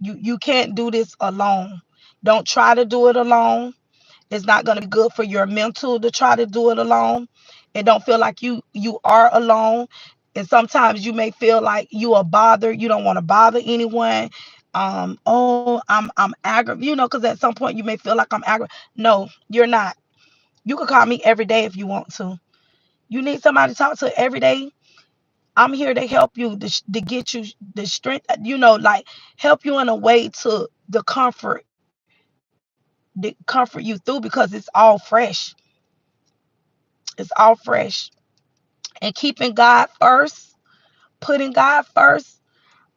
you can't do this alone. Don't try to do it alone. It's not going to be good for your mental to try to do it alone. And don't feel like you are alone. And sometimes you may feel like you are bothered. You don't want to bother anyone. Oh, I'm aggravated, because at some point you may feel like I'm aggravated. No, you're not. You can call me every day if you want to. You need somebody to talk to every day. I'm here to help you, to get you the strength, like help you in a way to comfort you through, because it's all fresh. It's all fresh. And keeping God first, putting God first,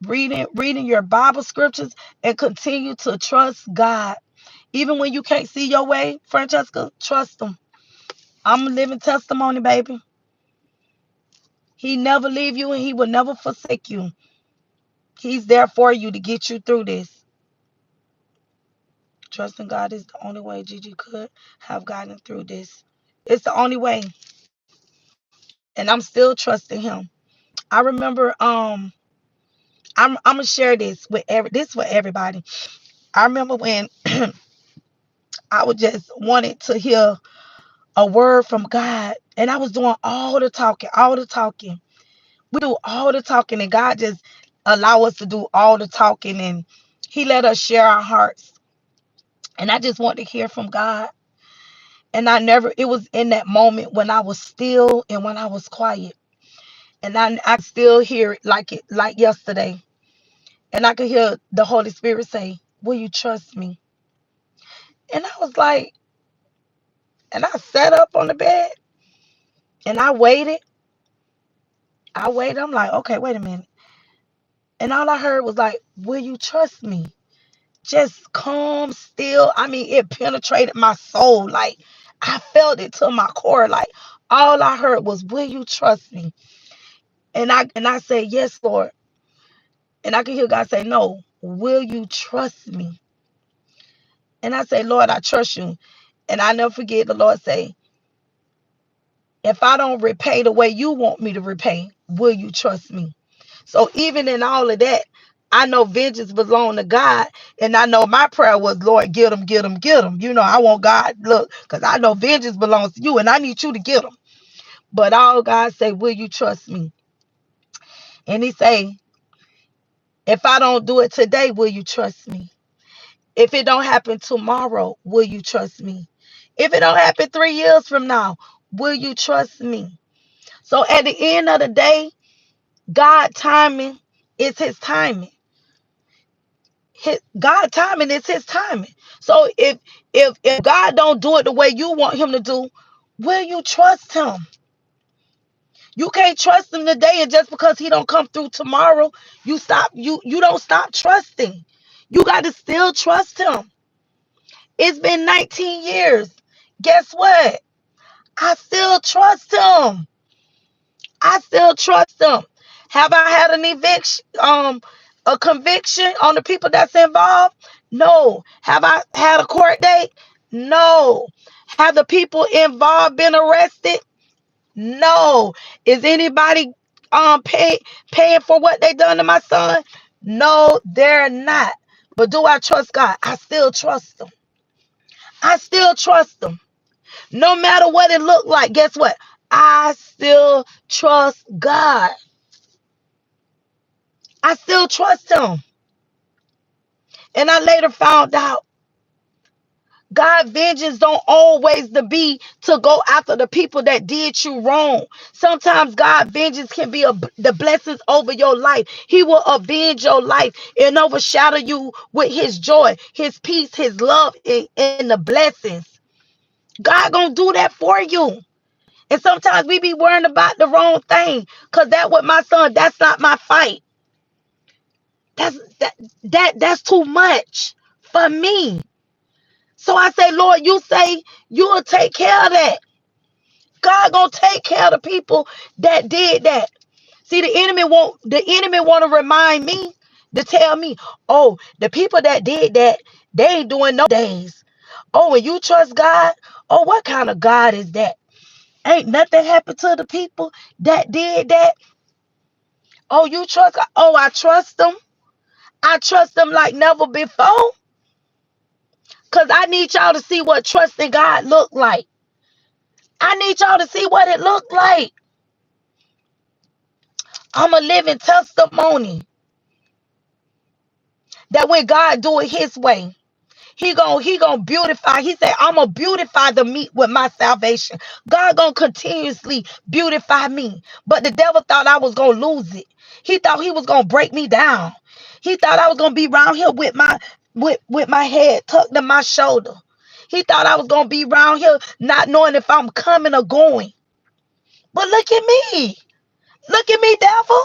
reading your Bible scriptures, and continue to trust God. Even when you can't see your way, Francesca, trust him. I'm a living testimony, baby. He never leave you and he will never forsake you. He's there for you to get you through this. Trusting God is the only way Gigi could have gotten through this. It's the only way. And I'm still trusting him. I remember I'm gonna share this with everybody. I remember when I would just wanted to hear a word from God, and I was doing all the talking, all the talking. We do all the talking, and God just allow us to do all the talking, and he let us share our hearts. And I just want to hear from God. And it was in that moment when I was still and when I was quiet. And I still hear it like yesterday. And I could hear the Holy Spirit say, will you trust me? And I was like, and I sat up on the bed and I waited. I waited. I'm like, okay, wait a minute. And all I heard was like, will you trust me? Just calm, still. I mean, it penetrated my soul. Like I felt it to my core. Like all I heard was, will you trust me? And I said, yes, Lord. And I could hear God say, no, will you trust me? And I say, Lord, I trust you. And I never forget the Lord say, if I don't repay the way you want me to repay, will you trust me? So even in all of that, I know vengeance belongs to God. And I know my prayer was, Lord, get them, get them, get them. You know, I want God, look, because I know vengeance belongs to you and I need you to get them. But all God say, will you trust me? And he say, if I don't do it today, will you trust me? If it don't happen tomorrow, will you trust me? If it don't happen 3 years from now, will you trust me? So at the end of the day, God timing is his timing. God timing is his timing. So if God don't do it the way you want him to do, will you trust him? You can't trust him today, and just because he don't come through tomorrow, you don't stop trusting. You got to still trust him. It's been 19 years. Guess what? I still trust him. I still trust him. Have I had an eviction, a conviction on the people that's involved? No. Have I had a court date? No. Have the people involved been arrested? No. Is anybody paying for what they done to my son? No, they're not. But do I trust God? I still trust him. I still trust him. No matter what it looked like, guess what? I still trust God. I still trust him. And I later found out God vengeance don't always be to go after the people that did you wrong. Sometimes God vengeance can be the blessings over your life. He will avenge your life and overshadow you with his joy, his peace, his love, and the blessings. God gonna do that for you. And sometimes we be worrying about the wrong thing. Cause that with my son, that's not my fight. That's that's too much for me. So I say, Lord, you say you'll take care of that. God gonna take care of the people that did that. See, the enemy want to remind me to tell me, oh, the people that did that, they ain't doing no days. Oh, when you trust God, oh, what kind of God is that? Ain't nothing happened to the people that did that. Oh, you trust God? Oh, I trust them. I trust them like never before. Cause I need y'all to see what trusting God look like. I need y'all to see what it looked like. I'm a living testimony that when God do it his way, he gonna beautify. He said, I'm gonna beautify the meat with my salvation. God gonna continuously beautify me. But the devil thought I was gonna lose it. He thought he was gonna break me down. He thought I was gonna be around here with my head tucked in my shoulder. He thought I was gonna be around here not knowing if I'm coming or going. But look at me. Look at me, devil.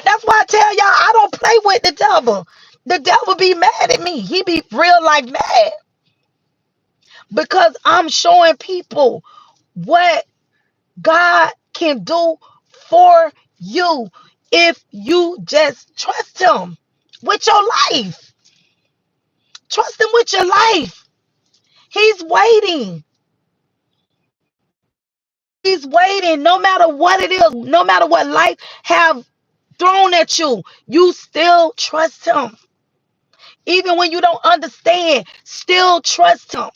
That's why I tell y'all I don't play with the devil. The devil be mad at me. He be real like mad because I'm showing people what God can do for you. if you just trust him with your life. Trust him with your life. He's waiting. He's waiting. No matter what it is, no matter what life have thrown at you, you still trust him. Even when you don't understand, still trust him.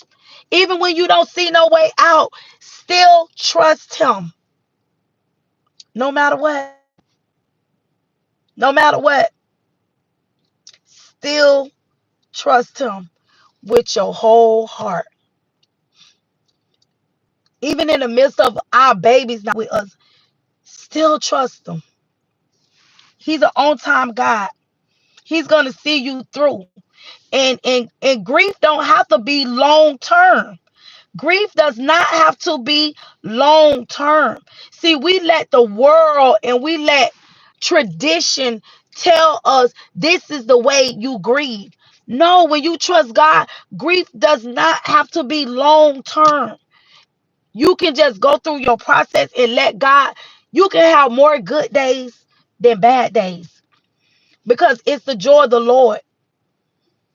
Even when you don't see no way out, still trust him. No matter what, no matter what, still trust him with your whole heart. Even in the midst of our babies not with us, still trust him. He's an on-time God. He's gonna see you through. And grief don't have to be long term. Grief does not have to be long term. See, we let the world and we let tradition tell us this is the way you grieve. No, when you trust God, grief does not have to be long term. You can just go through your process and let God, you can have more good days than bad days because it's the joy of the Lord.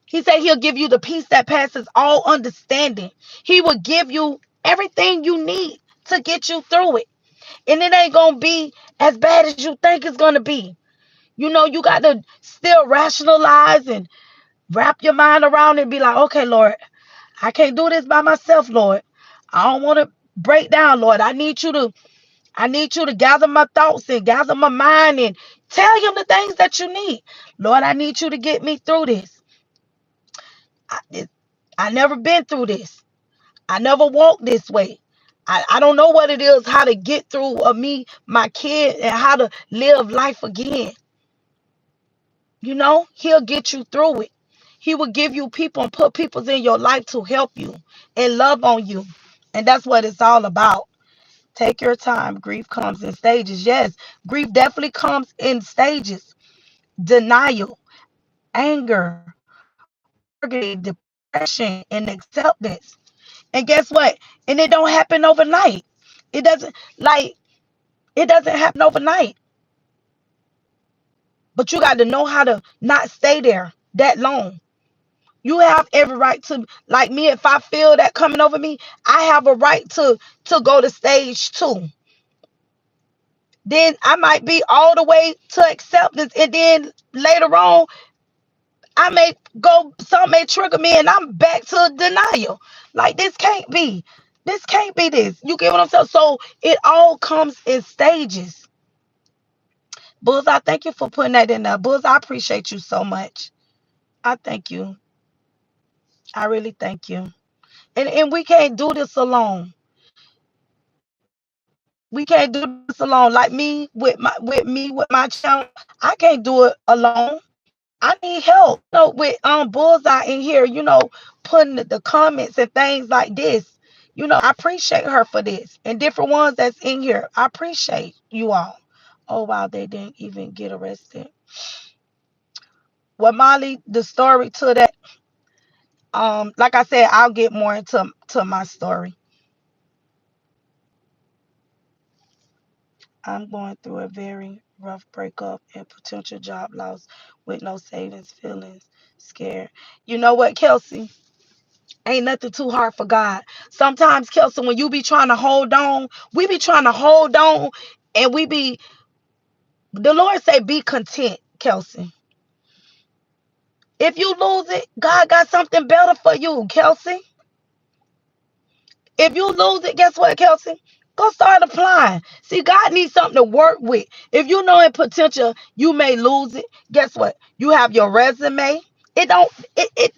He said he'll give you the peace that passes all understanding. He will give you everything you need to get you through it. And it ain't going to be as bad as you think it's going to be. You know, you got to still rationalize and wrap your mind around it and be like, okay, Lord, I can't do this by myself, Lord. I don't want to break down, Lord. I need you to gather my thoughts and gather my mind and tell him the things that you need. Lord, I need you to get me through this. I never been through this. I never walked this way. I don't know what it is, how to get through me, my kid, and how to live life again. You know, he'll get you through it. He will give you people and put people in your life to help you and love on you. And that's what it's all about. Take your time. Grief comes in stages. Yes, grief definitely comes in stages. Denial, anger, bargaining, depression, and acceptance. And guess what? And it don't happen overnight. It doesn't like it doesn't happen overnight. But you got to know how to not stay there that long. You have every right to, like me, if I feel that coming over me, I have a right to go to stage 2. Then I might be all the way to acceptance, and then later on I may go, some may trigger me and I'm back to denial. Like this can't be. This can't be this. You get what I'm saying? So it all comes in stages. Bulls, I thank you for putting that in there. Bulls, I appreciate you so much. I thank you. I really thank you. And we can't do this alone. We can't do this alone. Like me with my channel, I can't do it alone. I need help. With Bullseye in here, putting the comments and things like this. I appreciate her for this and different ones that's in here. I appreciate you all. Oh wow, they didn't even get arrested. Well, Molly, the story to that, like I said, I'll get more into my story. I'm going through a very rough breakup and potential job loss with no savings, feelings scared. You know what, Kelsey? Ain't nothing too hard for God. Sometimes, Kelsey, when you be trying to hold on, we be trying to hold on, and the Lord say, be content, Kelsey. If you lose it, God got something better for you, Kelsey. If you lose it, guess what, Kelsey? Go start applying. See, God needs something to work with. If you know in potential you may lose it, guess what? You have your resume. It don't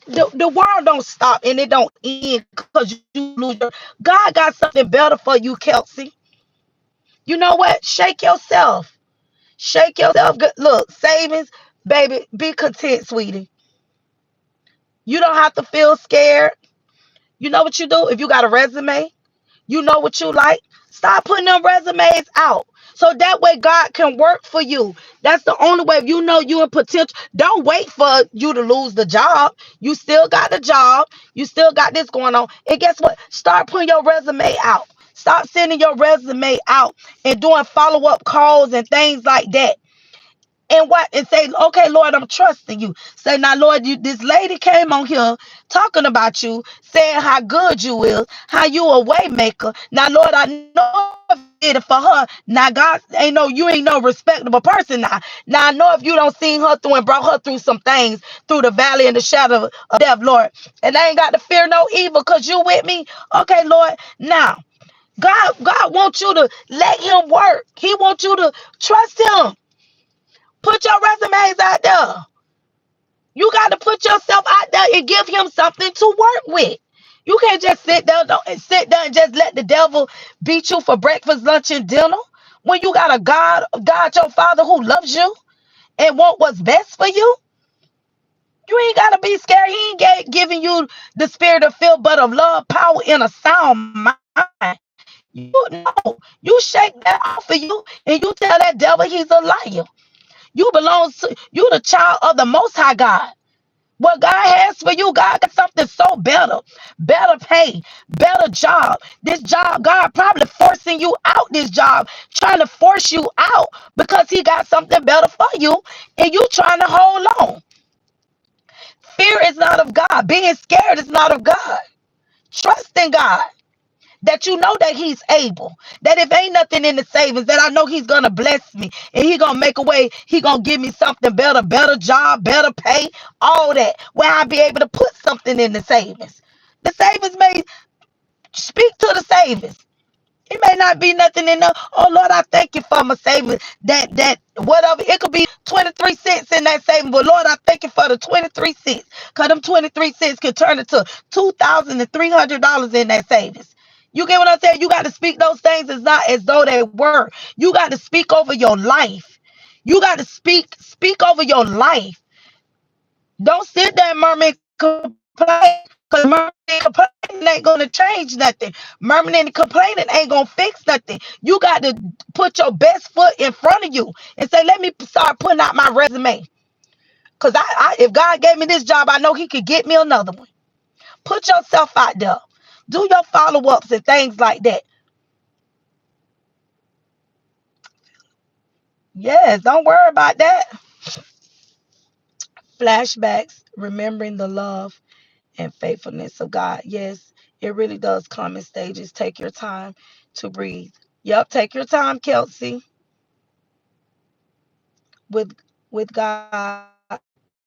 the world don't stop and it don't end because you lose your. God got something better for you, Kelsey. You know what? Shake yourself. Shake yourself. Look, savings, baby, be content, sweetie. You don't have to feel scared. You know what you do? If you got a resume, you know what you like. Stop putting them resumes out. So that way God can work for you. That's the only way. If you know you in potential, don't wait for you to lose the job. You still got the job. You still got this going on. And guess what? Start putting your resume out. Stop sending your resume out and doing follow-up calls and things like that. And what and say, okay, Lord, I'm trusting you. Say, now, Lord, this lady came on here talking about you, saying how good you is, how you a way maker. Now, Lord, I know if you did it for her. Now, God ain't no, you ain't no respectable person now. Now, I know if you don't seen her through and brought her through some things through the valley and the shadow of death, Lord, and I ain't got to fear no evil because you with me. Okay, Lord, now. God wants you to let him work. He wants you to trust him. Put your resumes out there. You got to put yourself out there and give him something to work with. You can't just sit there and just let the devil beat you for breakfast, lunch, and dinner. When you got a God, your Father who loves you and want what's best for you, you ain't gotta be scared. He ain't giving you the spirit of fear, but of love, power, and a sound mind. You know, you shake that off of you, and you tell that devil he's a liar. You the child of the Most High God. What God has for you, God got something so better pay, better job. This job, God probably forcing you out this job, trying to force you out because he got something better for you, and you trying to hold on. Fear is not of God. Being scared is not of God. Trust in God. That you know that he's able, that if ain't nothing in the savings, that I know he's gonna bless me and he gonna make a way. He gonna give me something better job, better pay, all that, where I be able to put something in the savings. The savings may speak to the savings. It may not be nothing in there. Oh Lord, I thank you for my savings. That whatever it could be 23 cents in that savings. But Lord, I thank you for the 23 cents. Cause them 23 cents could turn into $2,300 in that savings. You get what I'm saying? You got to speak those things as not as though they were. You got to speak over your life. You got to speak over your life. Don't sit there and murmur and complain. Because murmuring and complaining ain't going to change nothing. Murmuring and complaining ain't going to fix nothing. You got to put your best foot in front of you and say, let me start putting out my resume. Because if God gave me this job, I know he could get me another one. Put yourself out there. Do your follow-ups and things like that. Yes, don't worry about that. Flashbacks, remembering the love and faithfulness of God. Yes, it really does come in stages. Take your time to breathe. Yep, take your time, Kelsey. With God, all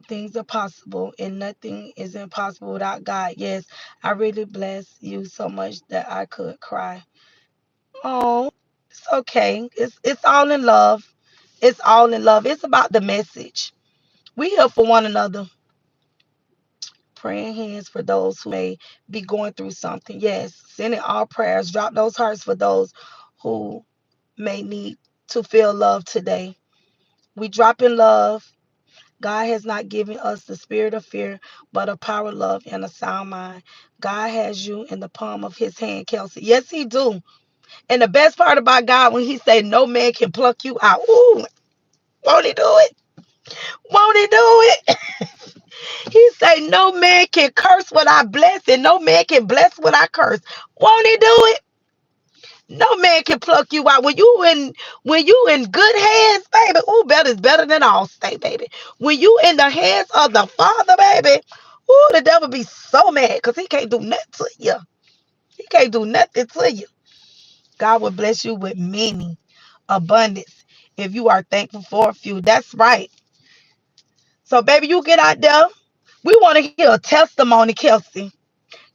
things are possible, and nothing is impossible without God. Yes, I really bless you so much that I could cry. Oh, it's okay. It's all in love. It's all in love. It's about the message. We here for one another. Praying hands for those who may be going through something. Yes, sending all prayers. Drop those hearts for those who may need to feel love today. We drop in love. God has not given us the spirit of fear, but a power, love, and a sound mind. God has you in the palm of his hand, Kelsey. Yes, he do. And the best part about God, when he say no man can pluck you out. Ooh, won't he do it? Won't he do it? He say no man can curse what I bless, and no man can bless what I curse. Won't he do it? No man can pluck you out. When you in good hands, baby. Ooh, better is better than all state, baby. When you in the hands of the Father, baby. Ooh, the devil be so mad because he can't do nothing to you. He can't do nothing to you. God will bless you with many abundance if you are thankful for a few. That's right. So, baby, you get out there. We want to hear a testimony, Kelsey.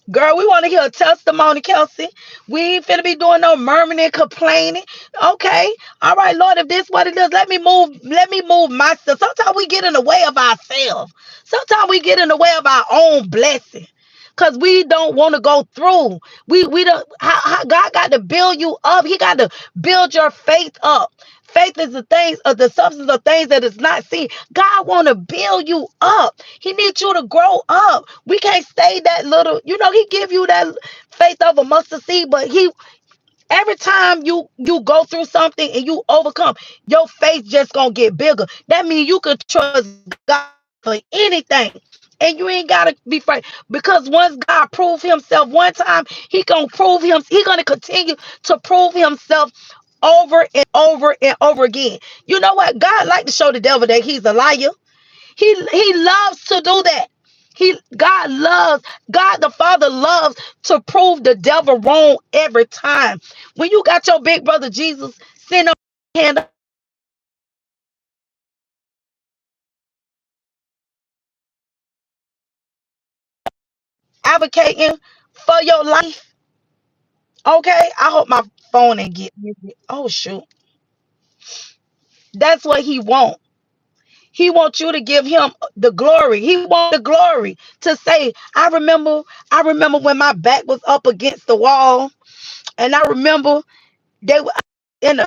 Girl, we want to hear a testimony, Kelsey. We ain't finna be doing no murmuring and complaining. Okay. All right, Lord, if this what it is, let me move myself. Sometimes we get in the way of ourselves. Sometimes we get in the way of our own blessing. Cause we don't want to go through. We don't. God got to build you up. He got to build your faith up. Faith is the things of the substance of things that is not seen. God want to build you up. He needs you to grow up. We can't stay that little. He give you that faith of a mustard seed, but every time you go through something and you overcome, your faith just gonna get bigger. That means you can trust God for anything. And you ain't gotta be afraid. Because once God proved himself one time, he gonna continue to prove himself over and over and over again. You know what? God like to show the devil that he's a liar. He loves to do that. God the Father loves to prove the devil wrong every time. When you got your big brother Jesus sitting up hand advocating for your life, okay? I hope my phone ain't get me. Oh shoot. That's what he wants. He wants you to give him the glory. He wants the glory to say, I remember when my back was up against the wall, and I remember they were in a